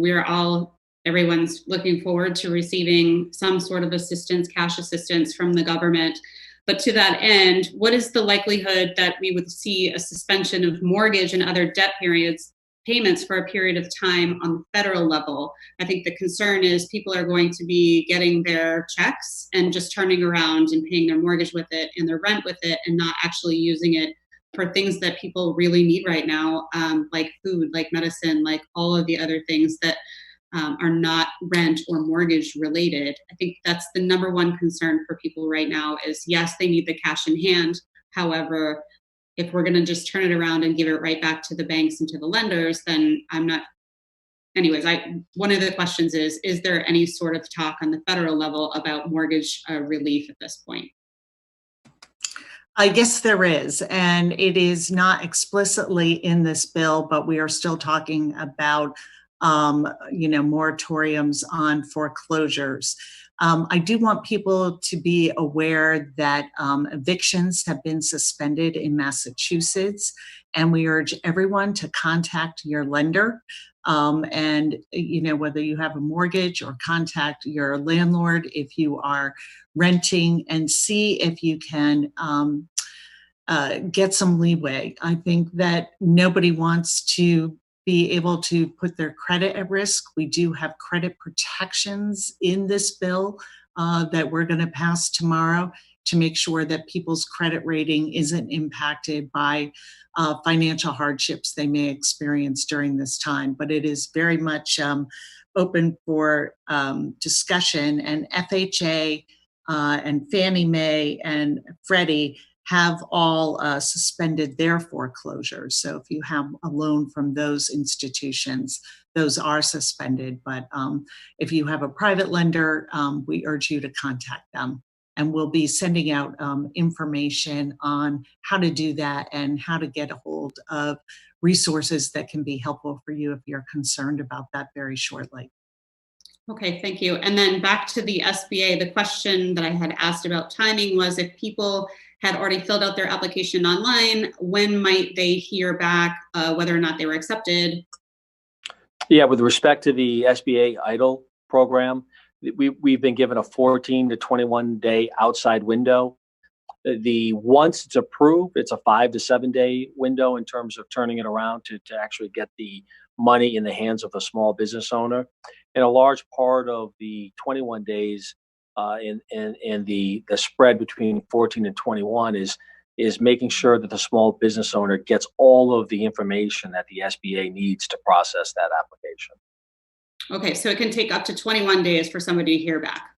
everyone's looking forward to receiving some sort of assistance, cash assistance from the government. But to that end, what is the likelihood that we would see a suspension of mortgage and other debt payments for a period of time on the federal level? I think the concern is people are going to be getting their checks and just turning around and paying their mortgage with it and their rent with it, and not actually using it for things that people really need right now, like food, like medicine, like all of the other things that are not rent or mortgage related. I think that's the number one concern for people right now is, yes, they need the cash in hand. However, if we're going to just turn it around and give it right back to the banks and to the lenders, then I'm not. Anyways, one of the questions is there any sort of talk on the federal level about mortgage relief at this point? I guess there is, and it is not explicitly in this bill, but we are still talking about, moratoriums on foreclosures. I do want people to be aware that evictions have been suspended in Massachusetts, and we urge everyone to contact your lender. And whether you have a mortgage, or contact your landlord if you are renting, and see if you can get some leeway. I think that nobody wants to be able to put their credit at risk. We do have credit protections in this bill that we're going to pass tomorrow to make sure that people's credit rating isn't impacted by financial hardships they may experience during this time. But it is very much open for discussion, and FHA and Fannie Mae and Freddie have all suspended their foreclosures. So if you have a loan from those institutions, those are suspended. But if you have a private lender, we urge you to contact them. And we'll be sending out information on how to do that and how to get a hold of resources that can be helpful for you if you're concerned about that very shortly. Okay, thank you. And then back to the SBA, the question that I had asked about timing was, if people had already filled out their application online, when might they hear back whether or not they were accepted? Yeah, with respect to the SBA EIDL program, we've been given a 14 to 21 day outside window. Once it's approved, it's a 5 to 7 day window in terms of turning it around to actually get the money in the hands of the small business owner. And a large part of the 21 days in the spread between 14 and 21 is making sure that the small business owner gets all of the information that the SBA needs to process that application. Okay, so it can take up to 21 days for somebody to hear back.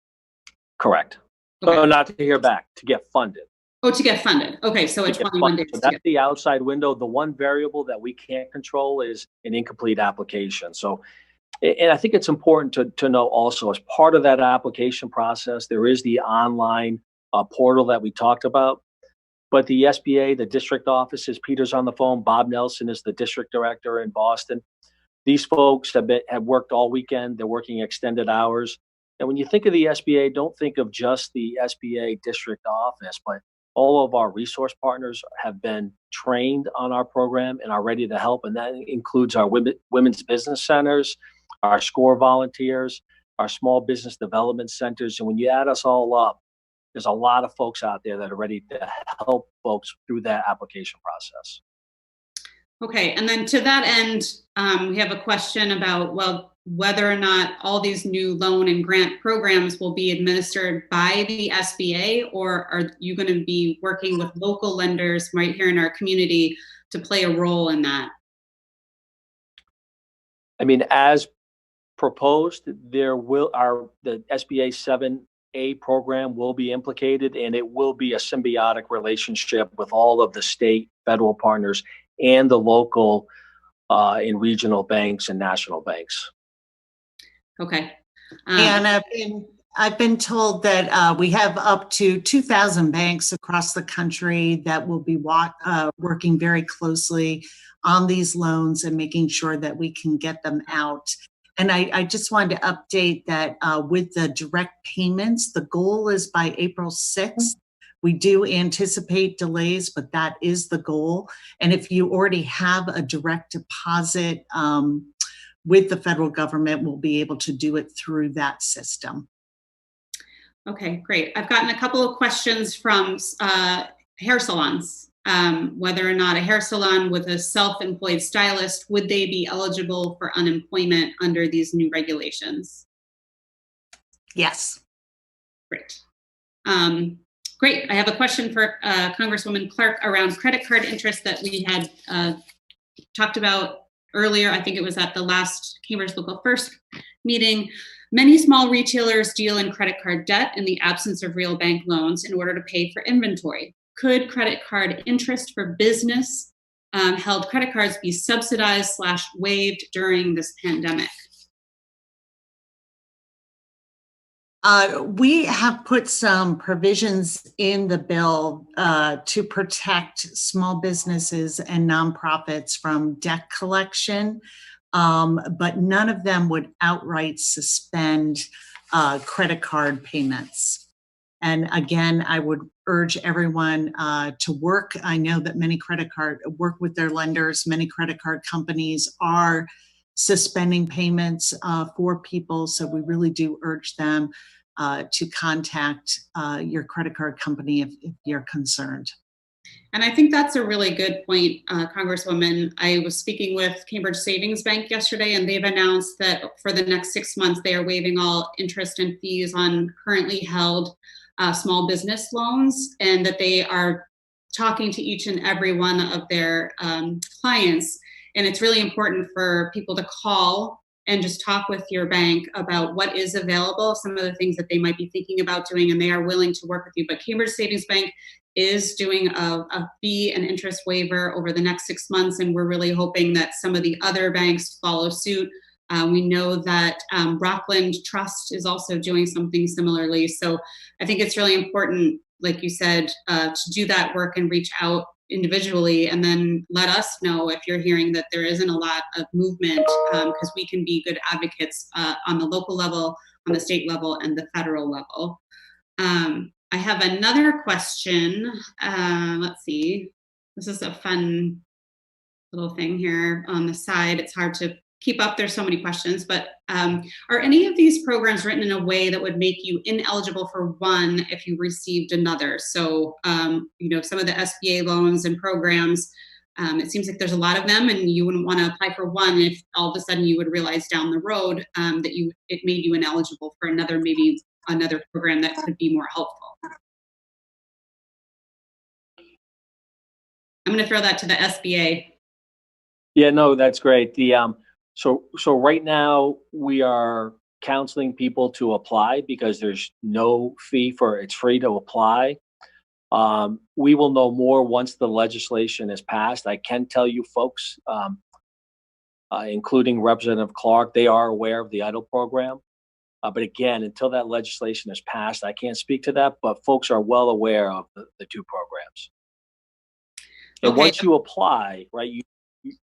Correct. Okay. So not to hear back, to get funded. Oh, to get funded. Okay, so to it's get 21 funded. days. So to that's get- the outside window. The one variable that we can't control is an incomplete application. So, and I think it's important to know also, as part of that application process, there is the online portal that we talked about. But the SBA, the district offices, Peter's on the phone. Bob Nelson is the district director in Boston. These folks have worked all weekend. They're working extended hours. And when you think of the SBA, don't think of just the SBA district office, but all of our resource partners have been trained on our program and are ready to help. And that includes our women's business centers, our SCORE volunteers, our small business development centers. And when you add us all up, there's a lot of folks out there that are ready to help folks through that application process. Okay, and then to that end, we have a question about, well, whether or not all these new loan and grant programs will be administered by the SBA, or are you going to be working with local lenders right here in our community to play a role in that? I mean, as proposed, the SBA 7A program will be implicated, and it will be a symbiotic relationship with all of the state, federal partners, and the local and regional banks and national banks. Okay. And I've been told that we have up to 2,000 banks across the country that will be working very closely on these loans and making sure that we can get them out. And I just wanted to update that with the direct payments, the goal is by April 6th. We do anticipate delays, but that is the goal. And if you already have a direct deposit with the federal government, we'll be able to do it through that system. Okay, great. I've gotten a couple of questions from hair salons. Whether or not a hair salon with a self-employed stylist, would they be eligible for unemployment under these new regulations? Yes. Great. Great. I have a question for Congresswoman Clark around credit card interest that we had talked about earlier. I think it was at the last Cambridge Local First meeting. Many small retailers deal in credit card debt in the absence of real bank loans in order to pay for inventory. Could credit card interest for business held credit cards be subsidized / waived during this pandemic? We have put some provisions in the bill to protect small businesses and nonprofits from debt collection, but none of them would outright suspend credit card payments. And again, I would urge everyone to work. I know that many work with their lenders. Many credit card companies are suspending payments for people. So we really do urge them to contact your credit card company if you're concerned. And I think that's a really good point, Congresswoman. I was speaking with Cambridge Savings Bank yesterday, and they've announced that for the next 6 months, they are waiving all interest and fees on currently held small business loans, and that they are talking to each and every one of their clients. And it's really important for people to call and just talk with your bank about what is available, some of the things that they might be thinking about doing, and they are willing to work with you. But Cambridge Savings Bank is doing a fee and interest waiver over the next 6 months, and we're really hoping that some of the other banks follow suit. We know that Rockland Trust is also doing something similarly. So I think it's really important, like you said, to do that work and reach out individually, and then let us know if you're hearing that there isn't a lot of movement, because we can be good advocates on the local level, on the state level, and the federal level. I have another question. Let's see. This is a fun little thing here on the side. It's hard to keep up. There's so many questions, but are any of these programs written in a way that would make you ineligible for one if you received another? So, some of the SBA loans and programs, it seems like there's a lot of them, and you wouldn't want to apply for one if all of a sudden you would realize down the road that it made you ineligible for another program that could be more helpful. I'm going to throw that to the SBA. Yeah, no, that's great. So right now we are counseling people to apply because there's no fee it's free to apply. We will know more once the legislation is passed. I can tell you folks, including Representative Clark, they are aware of the EIDL program. But again, until that legislation is passed, I can't speak to that, but folks are well aware of the two programs. And Okay. once you apply, right,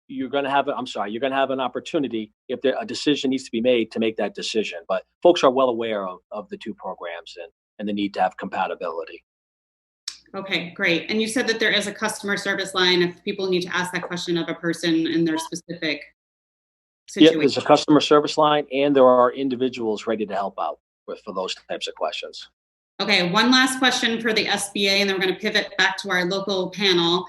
you're going to have, you're going to have an opportunity if a decision needs to be made to make that decision. But folks are well aware of the two programs and the need to have compatibility. Okay, great. And you said that there is a customer service line if people need to ask that question of a person in their specific situation. Yeah, there's a customer service line, and there are individuals ready to help out for those types of questions. Okay, one last question for the SBA, and then we're going to pivot back to our local panel.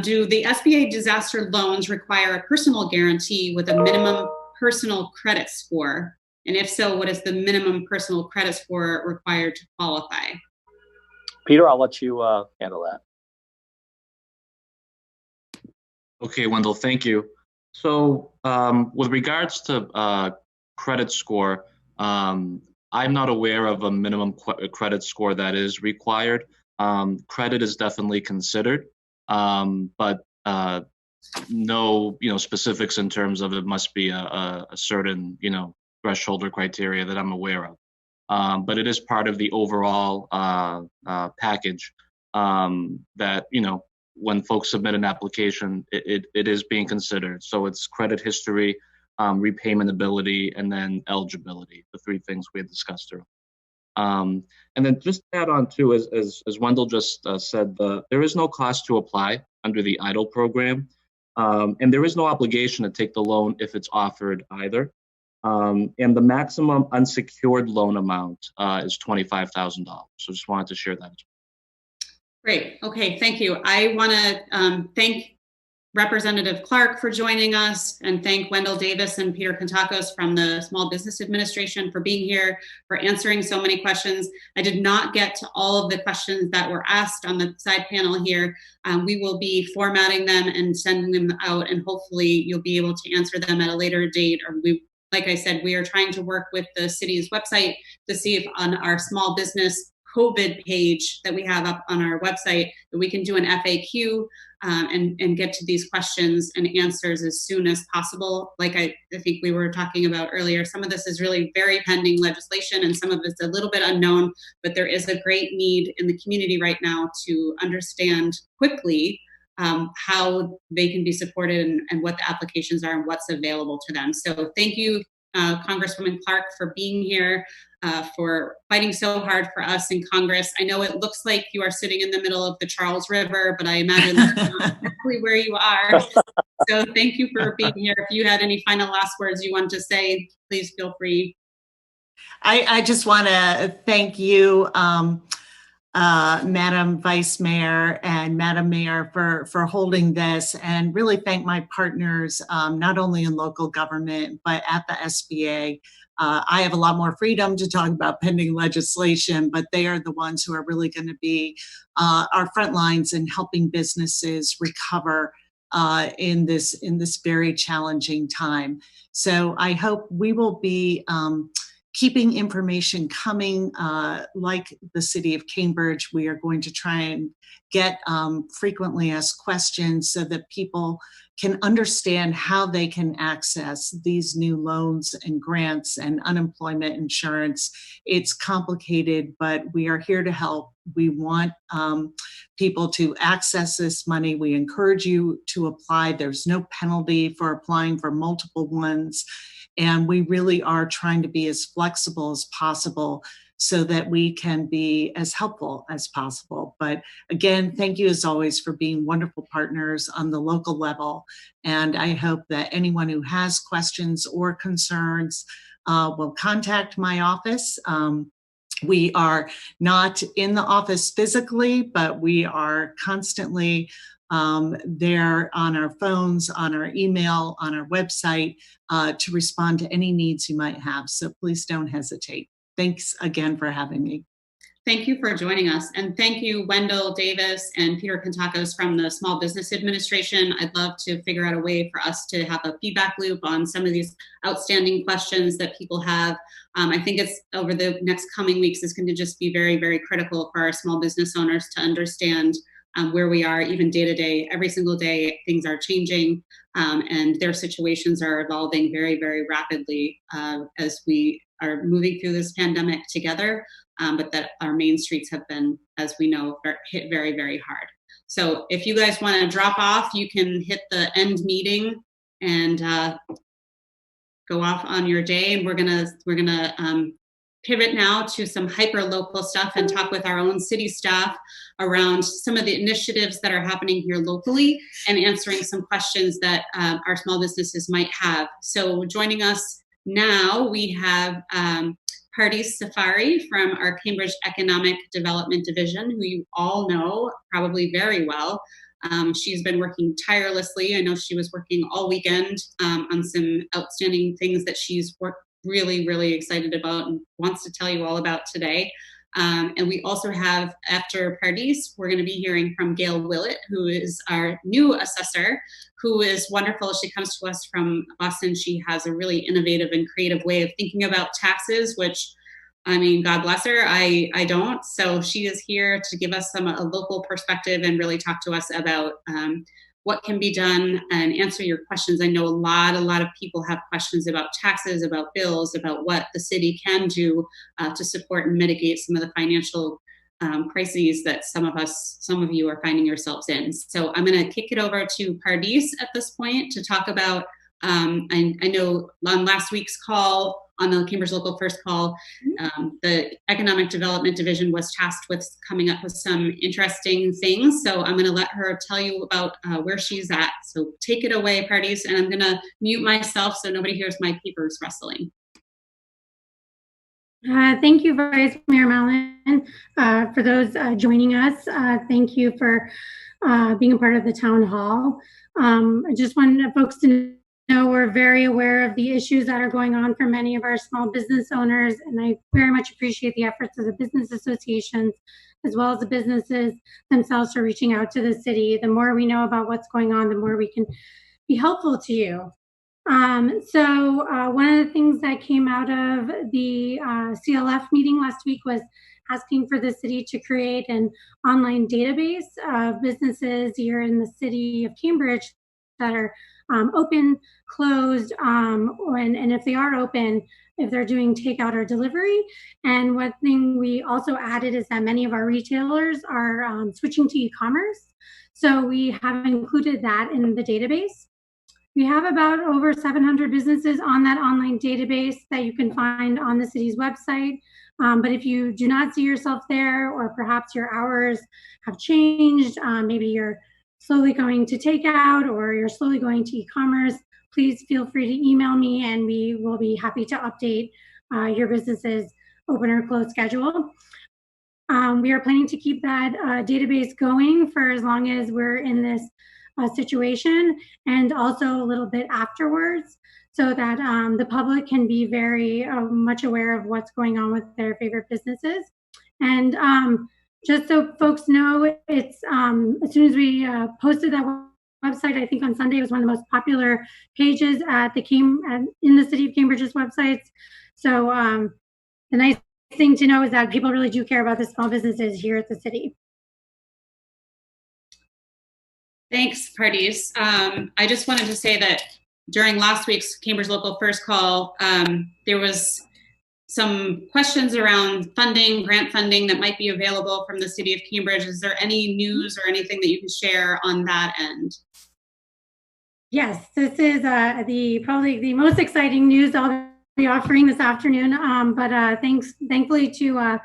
Do the SBA disaster loans require a personal guarantee with a minimum personal credit score? And if so, what is the minimum personal credit score required to qualify? Peter, I'll let you handle that. Okay, Wendell, thank you. So with regards to credit score, I'm not aware of a minimum credit score that is required. Credit is definitely considered, but no, specifics in terms of it must be a certain, threshold or criteria that I'm aware of. But it is part of the overall package that, when folks submit an application, it is being considered. So it's credit history, repayment ability, and then eligibility, the three things we had discussed earlier. And then just to add on too, as Wendell just said, there is no cost to apply under the EIDL program. And there is no obligation to take the loan if it's offered either. And the maximum unsecured loan amount is $25,000. So just wanted to share that as well. Great. Okay, thank you. I want to thank Representative Clark for joining us, and thank Wendell Davis and Peter Kontakos from the Small Business Administration for being here, for answering so many questions. I did not get to all of the questions that were asked on the side panel here. We will be formatting them and sending them out, and hopefully you'll be able to answer them at a later date. Or like I said, we are trying to work with the city's website to see if on our small business COVID page that we have up on our website, that we can do an FAQ and get to these questions and answers as soon as possible. Like I think we were talking about earlier, some of this is really very pending legislation and some of it's a little bit unknown, but there is a great need in the community right now to understand quickly how they can be supported and what the applications are and what's available to them. So thank you, Congresswoman Clark, for being here, for fighting so hard for us in Congress. I know it looks like you are sitting in the middle of the Charles River, but I imagine that's not exactly where you are. So thank you for being here. If you had any final last words you want to say, please feel free. I just want to thank you, Madam Vice Mayor and Madam Mayor for holding this, and really thank my partners, not only in local government, but at the SBA. I have a lot more freedom to talk about pending legislation, but they are the ones who are really going to be our front lines in helping businesses recover in this very challenging time. So I hope we will be keeping information coming, like the City of Cambridge. We are going to try and get frequently asked questions so that people can understand how they can access these new loans and grants and unemployment insurance. It's complicated, but we are here to help. We want people to access this money. We encourage you to apply. There's no penalty for applying for multiple ones. And we really are trying to be as flexible as possible so that we can be as helpful as possible. But again, thank you as always for being wonderful partners on the local level. And I hope that anyone who has questions or concerns will contact my office. We are not in the office physically, but we are constantly there on our phones, on our email, on our website to respond to any needs you might have. So please don't hesitate. Thanks again for having me. Thank you for joining us. And thank you, Wendell Davis and Peter Kantakos from the Small Business Administration. I'd love to figure out a way for us to have a feedback loop on some of these outstanding questions that people have. I think it's over the next coming weeks is going to just be very, very critical for our small business owners to understand where we are, even day to day. Every single day, things are changing and their situations are evolving very, very rapidly as we are moving through this pandemic together. But that our main streets have been, as we know, hit very, very hard. So if you guys want to drop off, you can hit the end meeting and go off on your day. And we're gonna pivot now to some hyper local stuff and talk with our own city staff around some of the initiatives that are happening here locally and answering some questions that our small businesses might have. So joining us now, we have Pardis Safari from our Cambridge Economic Development Division, who you all know probably very well. She's been working tirelessly. I know she was working all weekend on some outstanding things that she's really, really excited about and wants to tell you all about today. And we also have, after Pardis, we're going to be hearing from Gail Willett, who is our new assessor, who is wonderful. She comes to us from Boston. She has a really innovative and creative way of thinking about taxes, which, I mean, God bless her, I don't. So she is here to give us a local perspective and really talk to us about what can be done and answer your questions. I know a lot of people have questions about taxes, about bills, about what the city can do to support and mitigate some of the financial crises that some of you are finding yourselves in. So I'm going to kick it over to Pardis at this point to talk about, I know on last week's call, on the Cambridge Local First Call, the Economic Development Division was tasked with coming up with some interesting things. So I'm going to let her tell you about where she's at. So take it away, Pardis, and I'm going to mute myself so nobody hears my papers rustling. Thank you, Vice Mayor Mallon. For those joining us, thank you for being a part of the town hall. I just wanted folks to know we're very aware of the issues that are going on for many of our small business owners, and I very much appreciate the efforts of the business associations as well as the businesses themselves for reaching out to the city. The more we know about what's going on, the more we can be helpful to you. So one of the things that came out of the CLF meeting last week was asking for the city to create an online database of businesses here in the city of Cambridge that are open, closed, and if they are open, if they're doing takeout or delivery. And one thing we also added is that many of our retailers are switching to e-commerce. So we have included that in the database. We have about over 700 businesses on that online database that you can find on the city's website. But if you do not see yourself there, or perhaps your hours have changed, maybe you're slowly going to takeout or you're slowly going to e-commerce, please feel free to email me and we will be happy to update your business's open or closed schedule. We are planning to keep that database going for as long as we're in this situation, and also a little bit afterwards, so that the public can be very much aware of what's going on with their favorite businesses. And just so folks know, it's as soon as we posted that website, I think on Sunday, it was one of the most popular pages at in the city of Cambridge's websites. So the nice thing to know is that people really do care about the small businesses here at the city. Thanks, Pardis. I just wanted to say that during last week's Cambridge Local First Call, there was some questions around grant funding that might be available from the city of Cambridge. Is there any news or anything that you can share on that end? Yes, this is probably the most exciting news I'll be offering this afternoon. But thankfully to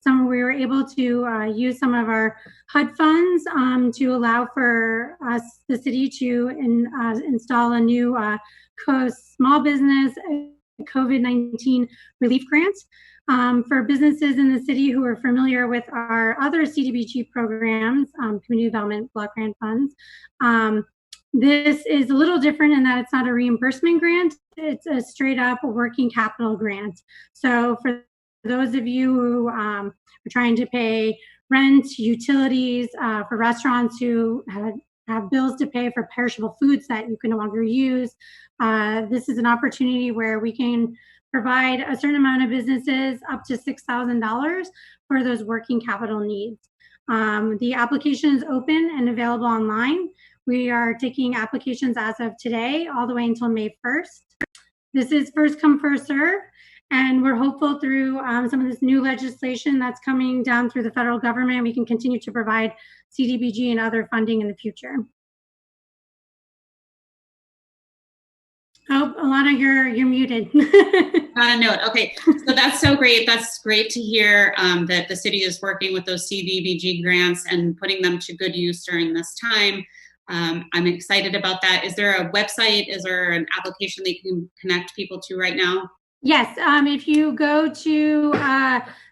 we were able to use some of our HUD funds to allow for us, the city, to install a new small business COVID-19 relief grant for businesses in the city who are familiar with our other CDBG programs, Community Development Block Grant Funds. This is a little different in that it's not a reimbursement grant, it's a straight up working capital grant. So for those of you who are trying to pay rent, utilities, for restaurants who have bills to pay for perishable foods that you can no longer use, this is an opportunity where we can provide a certain amount of businesses up to $6,000 for those working capital needs. The application is open and available online. We are taking applications as of today all the way until May 1st. This is first come, first serve, and we're hopeful through some of this new legislation that's coming down through the federal government, we can continue to provide CDBG and other funding in the future. Oh, Alana, you're muted. Got a note. Okay, so that's so great. That's great to hear that the city is working with those CDBG grants and putting them to good use during this time. I'm excited about that. Is there a website? Is there an application that you can connect people to right now? Yes, if you go to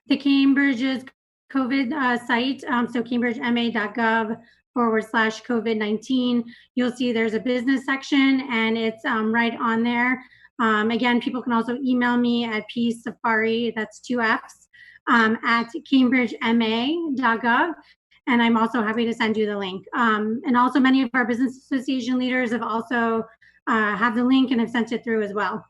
the Cambridge's COVID site, so cambridgema.gov/COVID-19, you'll see there's a business section and it's right on there. Again, people can also email me at psafari, that's 2 F's, at cambridgema.gov. And I'm also happy to send you the link. And also many of our business association leaders have also have the link and have sent it through as well.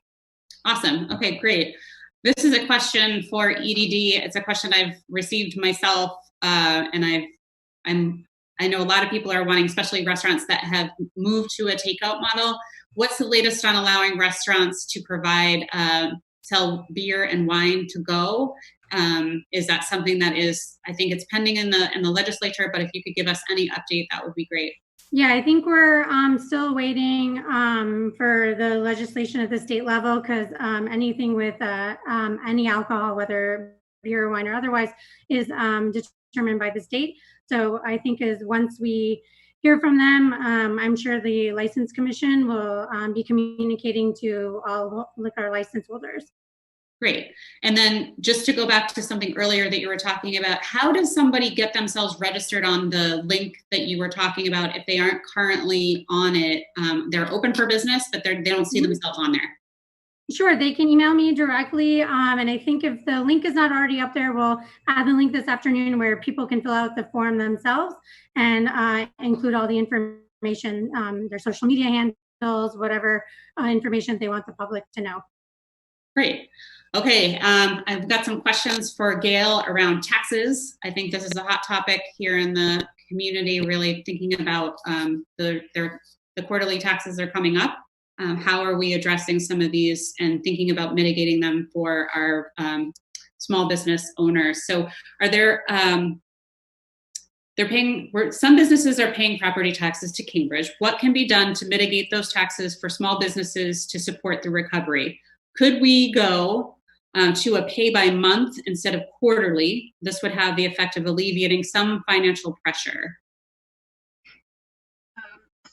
Awesome. Okay, great. This is a question for EDD. It's a question I've received myself, and I know a lot of people are wanting, especially restaurants that have moved to a takeout model. What's the latest on allowing restaurants to provide sell beer and wine to go? Is that something that is, I think it's pending in the legislature, but if you could give us any update, that would be great. Yeah, I think we're still waiting for the legislation at the state level, because anything with any alcohol, whether beer or wine or otherwise, is determined by the state. So I think once we hear from them, I'm sure the License Commission will be communicating to all liquor license holders. Great. And then just to go back to something earlier that you were talking about, how does somebody get themselves registered on the link that you were talking about if they aren't currently on it? They're open for business, but they don't see themselves on there. Sure, they can email me directly. And I think if the link is not already up there, we'll add the link this afternoon where people can fill out the form themselves and include all the information, their social media handles, whatever information they want the public to know. Great. Okay, I've got some questions for Gail around taxes. I think this is a hot topic here in the community, really thinking about the quarterly taxes are coming up. How are we addressing some of these and thinking about mitigating them for our small business owners? So are there, some businesses are paying property taxes to Cambridge. What can be done to mitigate those taxes for small businesses to support the recovery? Could we go to a pay by month instead of quarterly? This would have the effect of alleviating some financial pressure.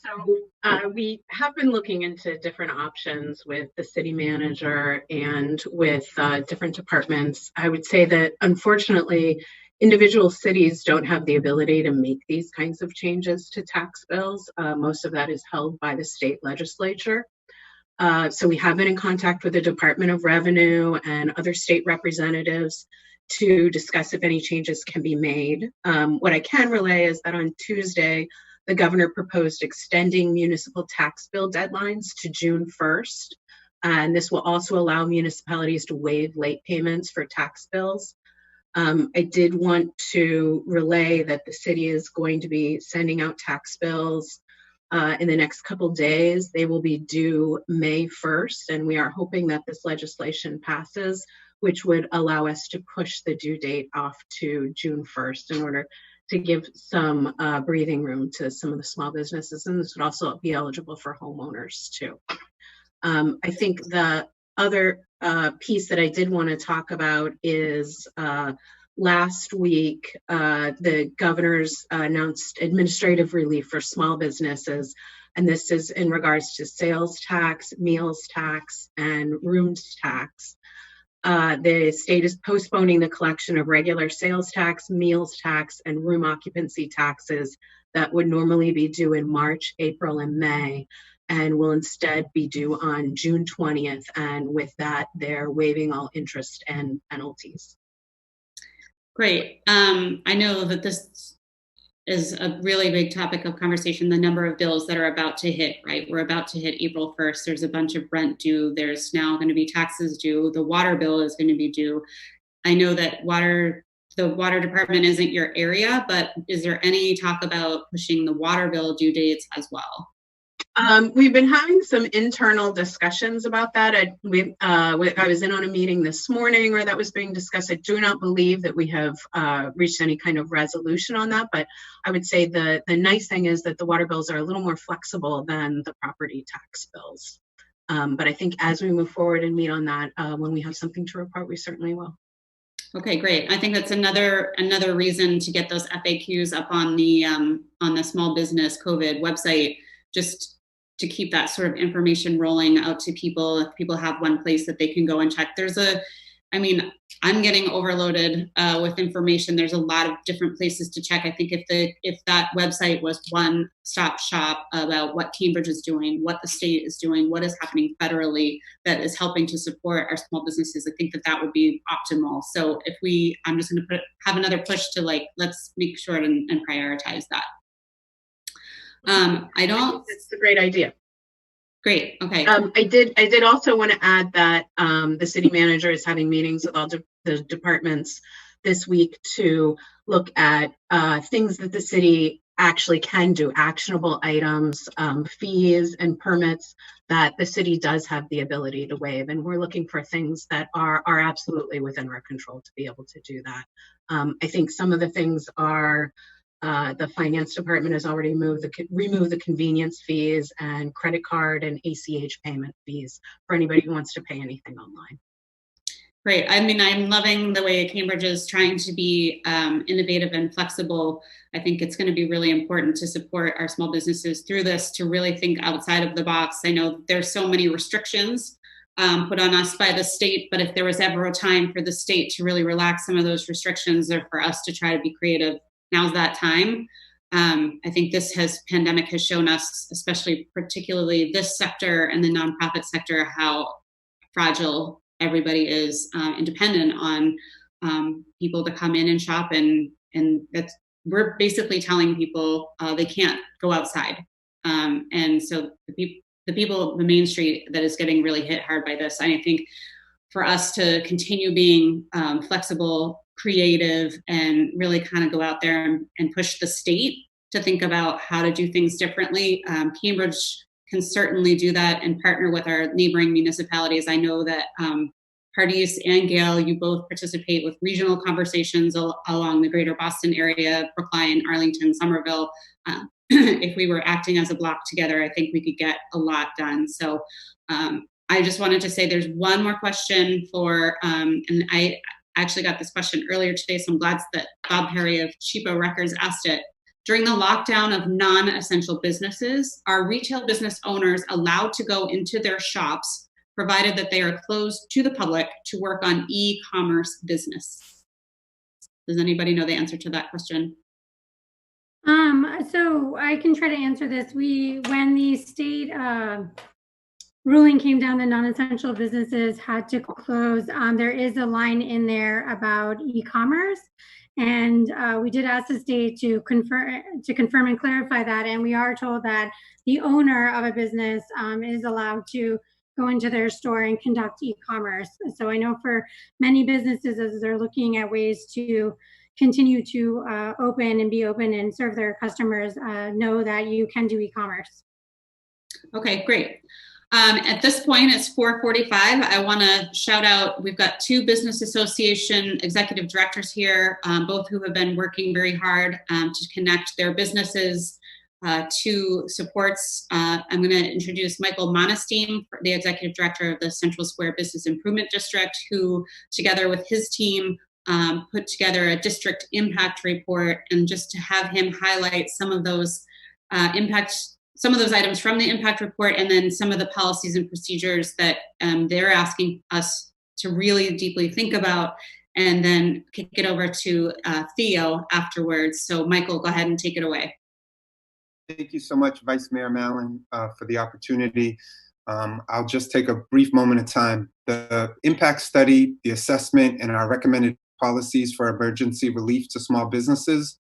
So we have been looking into different options with the city manager and with different departments. I would say that unfortunately, individual cities don't have the ability to make these kinds of changes to tax bills. Most of that is held by the state legislature. So we have been in contact with the Department of Revenue and other state representatives to discuss if any changes can be made. What I can relay is that on Tuesday, the governor proposed extending municipal tax bill deadlines to June 1st. And this will also allow municipalities to waive late payments for tax bills. I did want to relay that the city is going to be sending out tax bills in the next couple days. They will be due May 1st, and we are hoping that this legislation passes, which would allow us to push the due date off to June 1st in order to give some breathing room to some of the small businesses. And this would also be eligible for homeowners too. I think the other piece that I did want to talk about is last week, the governors announced administrative relief for small businesses, and this is in regards to sales tax, meals tax, and rooms tax. The state is postponing the collection of regular sales tax, meals tax, and room occupancy taxes that would normally be due in March, April, and May. and will instead be due on June 20th. And with that, they're waiving all interest and penalties. Great. I know that this is a really big topic of conversation, the number of bills that are about to hit, right? We're about to hit April 1st. There's a bunch of rent due. There's now going to be taxes due. The water bill is going to be due. I know that the water department isn't your area, but is there any talk about pushing the water bill due dates as well? We've been having some internal discussions about that. I was in on a meeting this morning where that was being discussed. I do not believe that we have reached any kind of resolution on that, but I would say the nice thing is that the water bills are a little more flexible than the property tax bills. But I think as we move forward and meet on that, when we have something to report, we certainly will. Okay, great. I think that's another reason to get those FAQs up on the small business COVID website, just to keep that sort of information rolling out to people. If people have one place that they can go and check, I'm getting overloaded with information. There's a lot of different places to check. I think if that website was one-stop shop about what Cambridge is doing, what the state is doing, what is happening federally that is helping to support our small businesses, I think that would be optimal. So I'm just going to have another push to let's make sure and prioritize that. It's a great idea. Great. Okay. I did also want to add that the city manager is having meetings with all the departments this week to look at things that the city actually can do, actionable items, fees and permits that the city does have the ability to waive. And we're looking for things that are absolutely within our control to be able to do that. I think some of the things are the finance department has already removed the convenience fees and credit card and ACH payment fees for anybody who wants to pay anything online. Great. I'm loving the way Cambridge is trying to be innovative and flexible. I think it's going to be really important to support our small businesses through this, to really think outside of the box. I know there's so many restrictions put on us by the state, but if there was ever a time for the state to really relax some of those restrictions, or for us to try to be creative, now's that time. I think pandemic has shown us, particularly this sector and the nonprofit sector, how fragile everybody is, and dependent on people to come in and shop, and we're basically telling people they can't go outside. And so the people, the Main Street that is getting really hit hard by this. I think for us to continue being flexible, creative, and really kind of go out there and push the state to think about how to do things differently. Cambridge can certainly do that and partner with our neighboring municipalities. I know that Pardis and Gail, you both participate with regional conversations along the greater Boston area, Brookline, Arlington, Somerville. If we were acting as a block together, I think we could get a lot done. So I just wanted to say there's one more question and I actually got this question earlier today, so I'm glad that Bob Perry of Cheapo Records asked it. During the lockdown of non-essential businesses, are retail business owners allowed to go into their shops, provided that they are closed to the public, to work on e-commerce business? Does anybody know the answer to that question? So I can try to answer this. When the state ruling came down, the non-essential businesses had to close. There is a line in there about e-commerce, and we did ask the state to confirm and clarify that. And we are told that the owner of a business is allowed to go into their store and conduct e-commerce. So I know for many businesses, as they're looking at ways to continue to open and serve their customers, know that you can do e-commerce. Okay, great. At this point, it's 4:45. I want to shout out, we've got two Business Association executive directors here, both who have been working very hard to connect their businesses to supports. I'm going to introduce Michael Monestein, the executive director of the Central Square Business Improvement District, who together with his team put together a district impact report, and just to have him highlight some of those some of those items from the impact report, and then some of the policies and procedures that they're asking us to really deeply think about, and then kick it over to Theo afterwards. So Michael, go ahead and take it away. Thank you so much, Vice Mayor Mallon, for the opportunity. I'll just take a brief moment of time. The impact study, the assessment, and our recommended policies for emergency relief to small businesses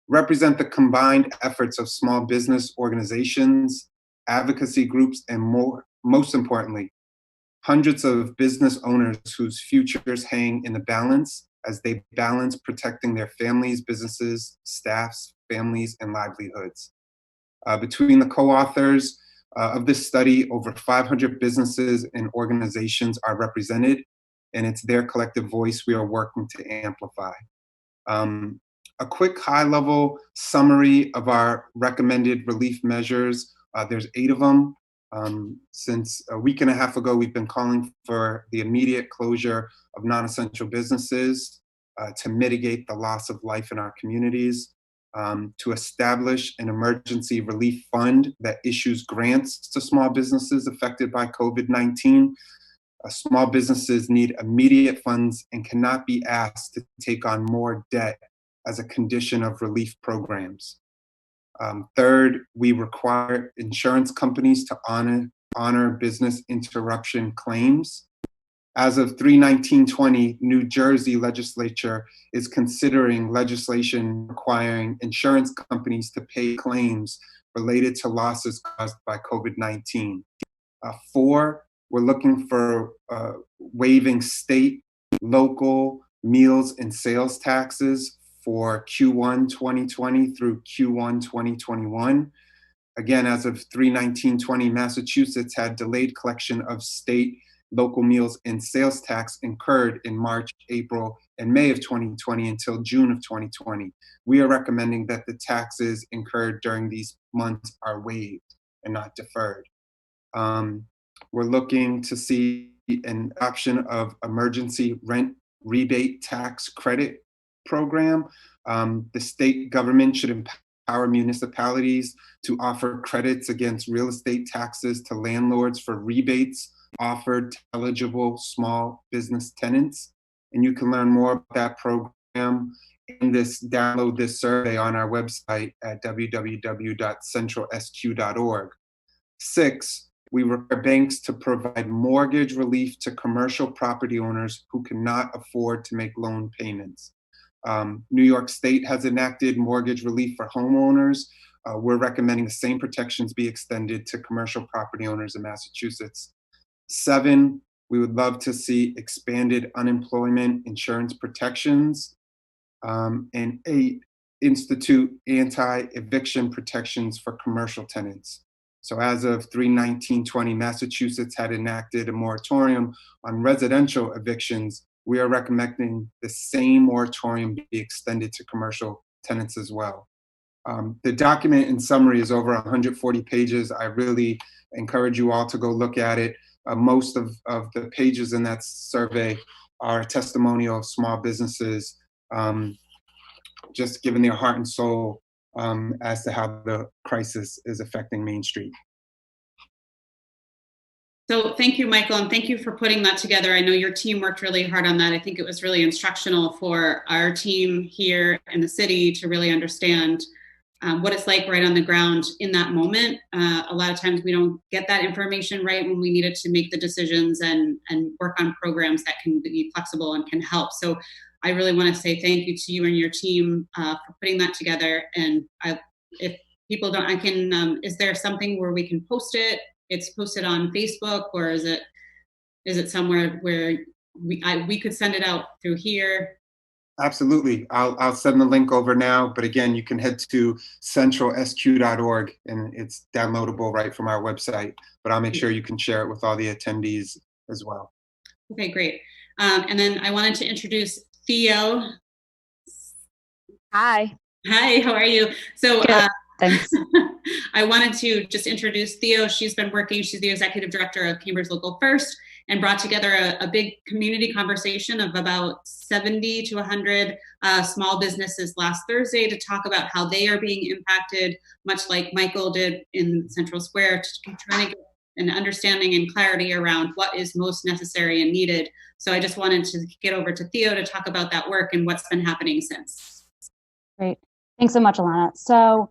represent the combined efforts of small business organizations, advocacy groups, and most importantly, hundreds of business owners whose futures hang in the balance as they balance protecting their families, businesses, staffs, families, and livelihoods. Between the co-authors of this study, over 500 businesses and organizations are represented, and it's their collective voice we are working to amplify. A quick high-level summary of our recommended relief measures. There's 8 of them. Since a week and a half ago, we've been calling for the immediate closure of non-essential businesses to mitigate the loss of life in our communities, to establish an emergency relief fund that issues grants to small businesses affected by COVID-19. Small businesses need immediate funds and cannot be asked to take on more debt as a condition of relief programs. Third, we require insurance companies to honor business interruption claims. As of 3/19/20, New Jersey legislature is considering legislation requiring insurance companies to pay claims related to losses caused by COVID-19. 4, we're looking for waiving state, local meals and sales taxes for Q1 2020 through Q1 2021. Again, as of 3/19/20, Massachusetts had delayed collection of state, local meals and sales tax incurred in March, April, and May of 2020 until June of 2020. We are recommending that the taxes incurred during these months are waived and not deferred. We're looking to see an option of emergency rent rebate tax credit program. The state government should empower municipalities to offer credits against real estate taxes to landlords for rebates offered to eligible small business tenants. And you can learn more about that program and download this survey on our website at www.centralsq.org. 6, we require banks to provide mortgage relief to commercial property owners who cannot afford to make loan payments. New York State has enacted mortgage relief for homeowners. We're recommending the same protections be extended to commercial property owners in Massachusetts. 7, we would love to see expanded unemployment insurance protections. And 8, institute anti-eviction protections for commercial tenants. So as of 3/19/20, Massachusetts had enacted a moratorium on residential evictions. We are recommending the same moratorium be extended to commercial tenants as well. The document in summary is over 140 pages. I really encourage you all to go look at it. Most of the pages in that survey are a testimonial of small businesses just giving their heart and soul as to how the crisis is affecting Main Street. So thank you, Michael, and thank you for putting that together. I know your team worked really hard on that. I think it was really instructional for our team here in the city to really understand what it's like right on the ground in that moment. A lot of times we don't get that information right when we needed to make the decisions and work on programs that can be flexible and can help. So I really want to say thank you to you and your team for putting that together. And if people don't, is there something where we can post it? It's posted on Facebook, or is it somewhere where we could send it out through here? Absolutely. I'll send the link over now, but again, you can head to centralsq.org and it's downloadable right from our website, but I'll make sure you can share it with all the attendees as well. Okay, great. And then I wanted to introduce Theo. Hi. Hi, how are you? So Thanks. I wanted to just introduce Theo. She's the executive director of Cambridge Local First, and brought together a big community conversation of about 70 to 100 small businesses last Thursday to talk about how they are being impacted, much like Michael did in Central Square, trying to get an understanding and clarity around what is most necessary and needed. So I just wanted to get over to Theo to talk about that work and what's been happening since. Great. Thanks so much, Alana. So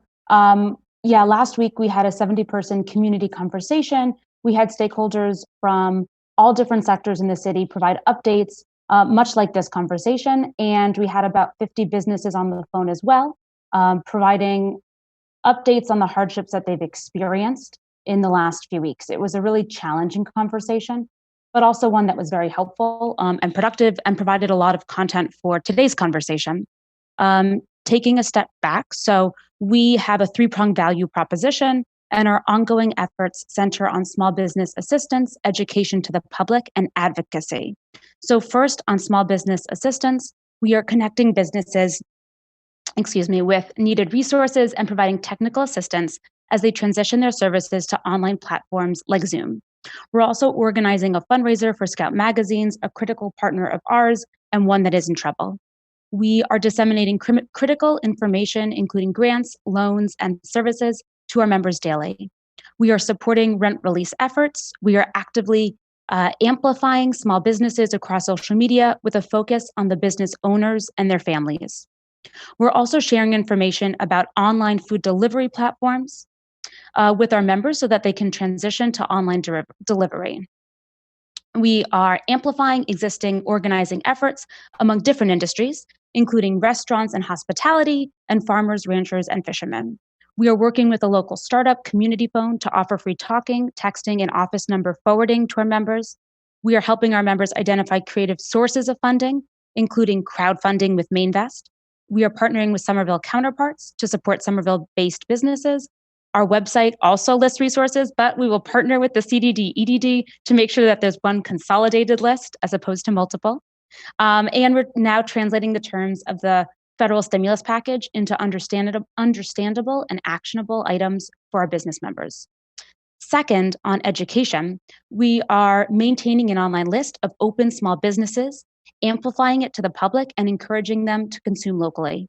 last week we had a 70-person community conversation. We had stakeholders from all different sectors in the city provide updates, much like this conversation. And we had about 50 businesses on the phone as well, providing updates on the hardships that they've experienced in the last few weeks. It was a really challenging conversation, but also one that was very helpful and productive and provided a lot of content for today's conversation. Taking a step back, so we have a three-pronged value proposition, and our ongoing efforts center on small business assistance, education to the public, and advocacy. So first, on small business assistance, we are connecting businesses with needed resources and providing technical assistance as they transition their services to online platforms like Zoom. We're also organizing a fundraiser for Scout Magazines, a critical partner of ours, and one that is in trouble. We are disseminating critical information, including grants, loans, and services to our members daily. We are supporting rent release efforts. We are actively amplifying small businesses across social media with a focus on the business owners and their families. We're also sharing information about online food delivery platforms with our members so that they can transition to online delivery. We are amplifying existing organizing efforts among different industries, including restaurants and hospitality, and farmers, ranchers, and fishermen. We are working with a local startup community phone to offer free talking, texting, and office number forwarding to our members. We are helping our members identify creative sources of funding, including crowdfunding with Mainvest. We are partnering with Somerville counterparts to support Somerville-based businesses. Our website also lists resources, but we will partner with the CDD, EDD to make sure that there's one consolidated list as opposed to multiple. And we're now translating the terms of the federal stimulus package into understandable and actionable items for our business members. Second, on education, we are maintaining an online list of open small businesses, amplifying it to the public, and encouraging them to consume locally.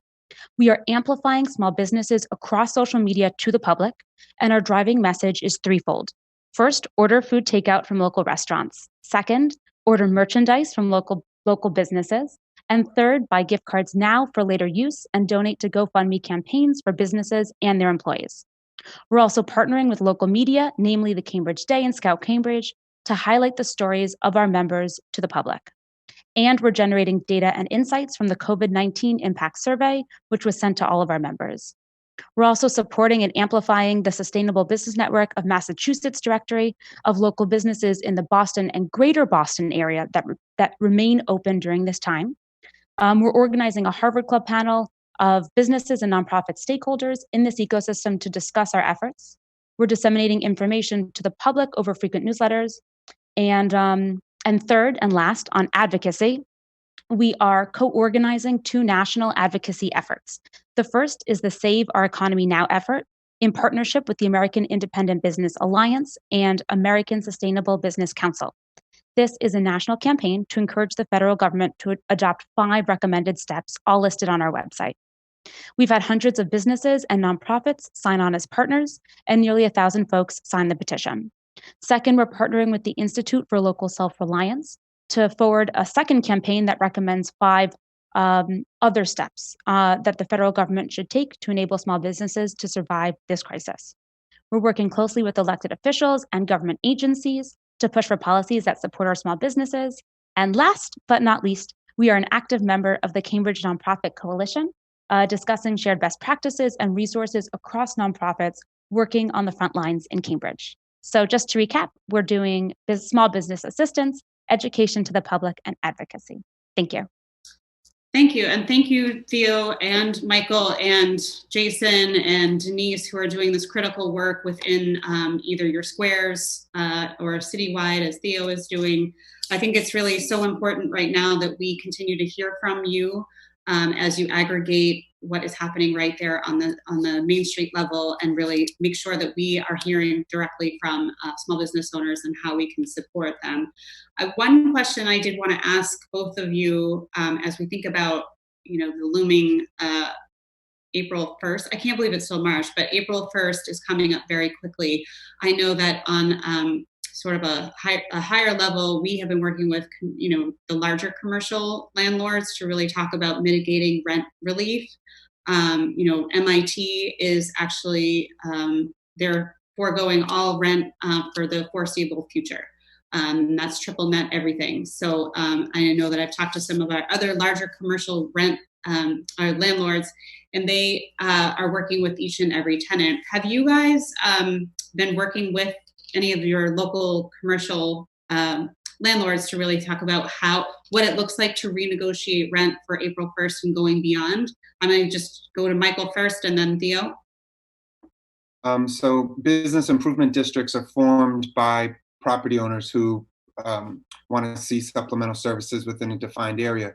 We are amplifying small businesses across social media to the public, and our driving message is threefold. First, order food takeout from local restaurants. Second, order merchandise from local businesses. And third, buy gift cards now for later use and donate to GoFundMe campaigns for businesses and their employees. We're also partnering with local media, namely the Cambridge Day and Scout Cambridge, to highlight the stories of our members to the public. And we're generating data and insights from the COVID-19 Impact Survey, which was sent to all of our members. We're also supporting and amplifying the Sustainable Business Network of Massachusetts directory of local businesses in the Boston and greater Boston area that remain open during this time. We're organizing a Harvard Club panel of businesses and nonprofit stakeholders in this ecosystem to discuss our efforts. We're disseminating information to the public over frequent newsletters. And third and last, on advocacy, we are co-organizing two national advocacy efforts. The first is the Save Our Economy Now effort in partnership with the American Independent Business Alliance and American Sustainable Business Council. This is a national campaign to encourage the federal government to adopt 5 recommended steps, all listed on our website. We've had hundreds of businesses and nonprofits sign on as partners, and nearly 1,000 folks sign the petition. Second, we're partnering with the Institute for Local Self-Reliance to forward a second campaign that recommends 5 other steps that the federal government should take to enable small businesses to survive this crisis. We're working closely with elected officials and government agencies to push for policies that support our small businesses. And last but not least, we are an active member of the Cambridge Nonprofit Coalition, discussing shared best practices and resources across nonprofits working on the front lines in Cambridge. So just to recap, we're doing small business assistance, education to the public, and advocacy. Thank you. Thank you. And thank you, Theo and Michael and Jason and Denise, who are doing this critical work within either your squares or citywide, as Theo is doing. I think it's really so important right now that we continue to hear from you as you aggregate what is happening right there on the Main Street level, and really make sure that we are hearing directly from small business owners and how we can support them. One question I did want to ask both of you as we think about, the looming April 1st. I can't believe it's still March, but April 1st is coming up very quickly. I know that on sort of a higher level, we have been working with, the larger commercial landlords to really talk about mitigating rent relief. MIT is actually, they're foregoing all rent for the foreseeable future. That's triple net everything. So I know that I've talked to some of our other larger commercial our landlords, and they are working with each and every tenant. Have you guys been working with any of your local commercial landlords to really talk about what it looks like to renegotiate rent for April 1st and going beyond? I'm going to just go to Michael first and then Theo. So business improvement districts are formed by property owners who want to see supplemental services within a defined area.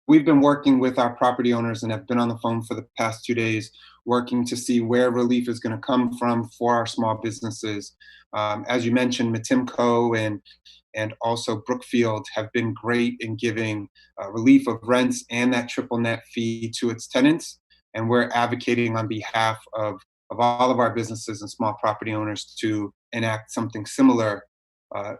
We've been working with our property owners and have been on the phone for the past 2 days, working to see where relief is going to come from for our small businesses. As you mentioned, Matimco and also Brookfield have been great in giving relief of rents and that triple net fee to its tenants. And we're advocating on behalf of all of our businesses and small property owners to enact something similar.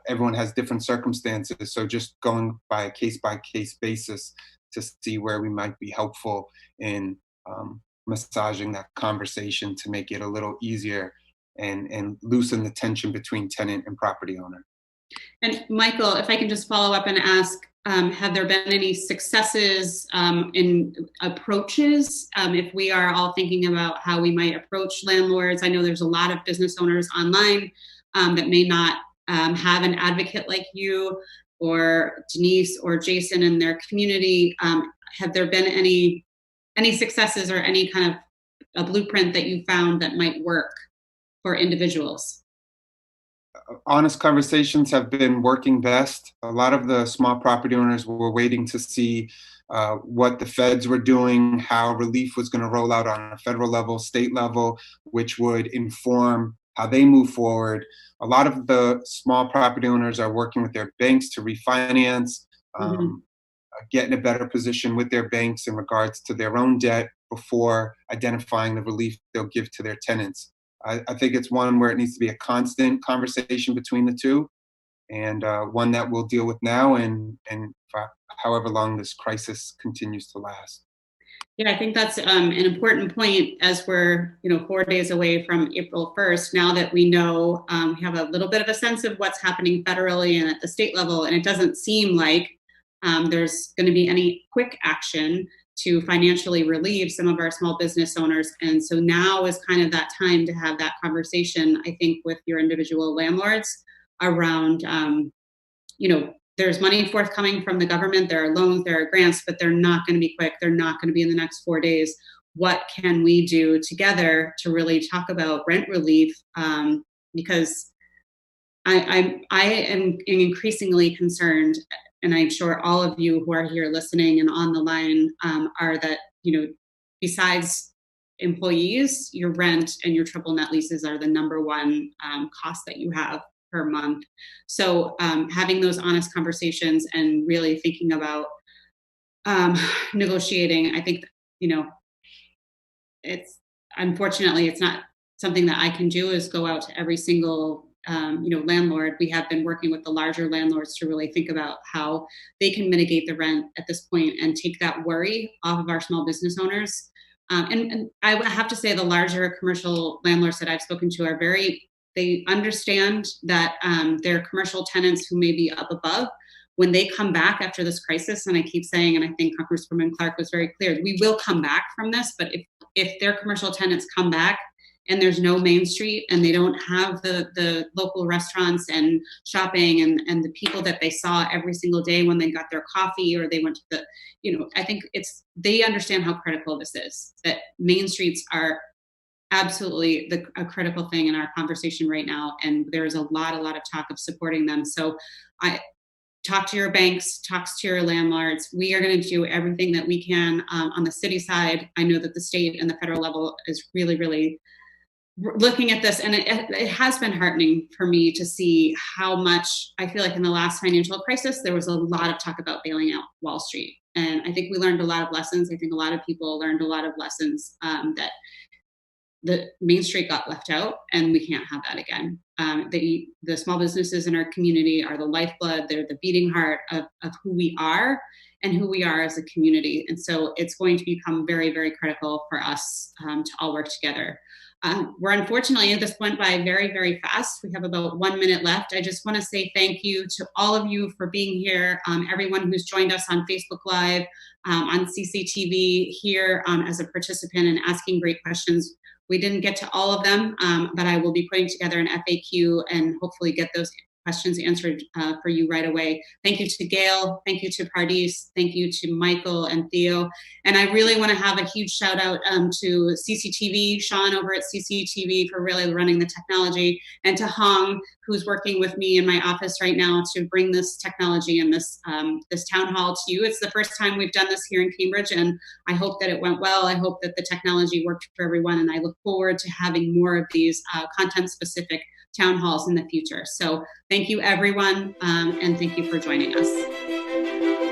Everyone has different circumstances, so just going by a case-by-case basis to see where we might be helpful in massaging that conversation to make it a little easier and loosen the tension between tenant and property owner. And Michael, if I can just follow up and ask, have there been any successes in approaches? If we are all thinking about how we might approach landlords, I know there's a lot of business owners online that may not have an advocate like you or Denise or Jason in their community. Have there been any successes or any kind of a blueprint that you found that might work for individuals? Honest conversations have been working best. A lot of the small property owners were waiting to see what the feds were doing, how relief was going to roll out on a federal level, state level, which would inform how they move forward. A lot of the small property owners are working with their banks to refinance, get in a better position with their banks in regards to their own debt before identifying the relief they'll give to their tenants. I think it's one where it needs to be a constant conversation between the two, and one that we'll deal with now and for however long this crisis continues to last. Yeah, I think that's an important point as we're 4 days away from April 1st. Now that we know, we have a little bit of a sense of what's happening federally and at the state level, and it doesn't seem like there's going to be any quick action to financially relieve some of our small business owners. And so now is kind of that time to have that conversation, I think, with your individual landlords around, there's money forthcoming from the government, there are loans, there are grants, but they're not going to be quick. They're not going to be in the next 4 days. What can we do together to really talk about rent relief? Because I am increasingly concerned, and I'm sure all of you who are here listening and on the line are that, besides employees, your rent and your triple net leases are the number one cost that you have per month. So having those honest conversations and really thinking about negotiating, I think, it's unfortunately, it's not something that I can do is go out to every single landlord. We have been working with the larger landlords to really think about how they can mitigate the rent at this point and take that worry off of our small business owners. And I have to say the larger commercial landlords that I've spoken to they understand that their commercial tenants who may be up above, when they come back after this crisis, and I keep saying, and I think Congresswoman Clark was very clear, we will come back from this, but if their commercial tenants come back and there's no Main Street and they don't have the local restaurants and shopping and the people that they saw every single day when they got their coffee or they went to I think they understand how critical this is, that Main Streets are absolutely a critical thing in our conversation right now. And there's a lot of talk of supporting them. So I talk to your banks, talk to your landlords. We are going to do everything that we can on the city side. I know that the state and the federal level is really, really looking at this, and it has been heartening for me to see how much I feel like in the last financial crisis, there was a lot of talk about bailing out Wall Street. And I think we learned a lot of lessons. I think a lot of people learned a lot of lessons that the Main Street got left out, and we can't have that again. The small businesses in our community are the lifeblood. They're the beating heart of who we are and who we are as a community. And so it's going to become very, very critical for us to all work together. We're unfortunately, this went by very, very fast. We have about 1 minute left. I just want to say thank you to all of you for being here, everyone who's joined us on Facebook Live, on CCTV, here as a participant and asking great questions. We didn't get to all of them, but I will be putting together an FAQ and hopefully get those questions answered for you right away. Thank you to Gail. Thank you to Pardis. Thank you to Michael and Theo. And I really want to have a huge shout out to CCTV, Sean over at CCTV for really running the technology, and to Hong, who's working with me in my office right now to bring this technology and this town hall to you. It's the first time we've done this here in Cambridge, and I hope that it went well. I hope that the technology worked for everyone, and I look forward to having more of these content-specific town halls in the future. So thank you, everyone, and thank you for joining us.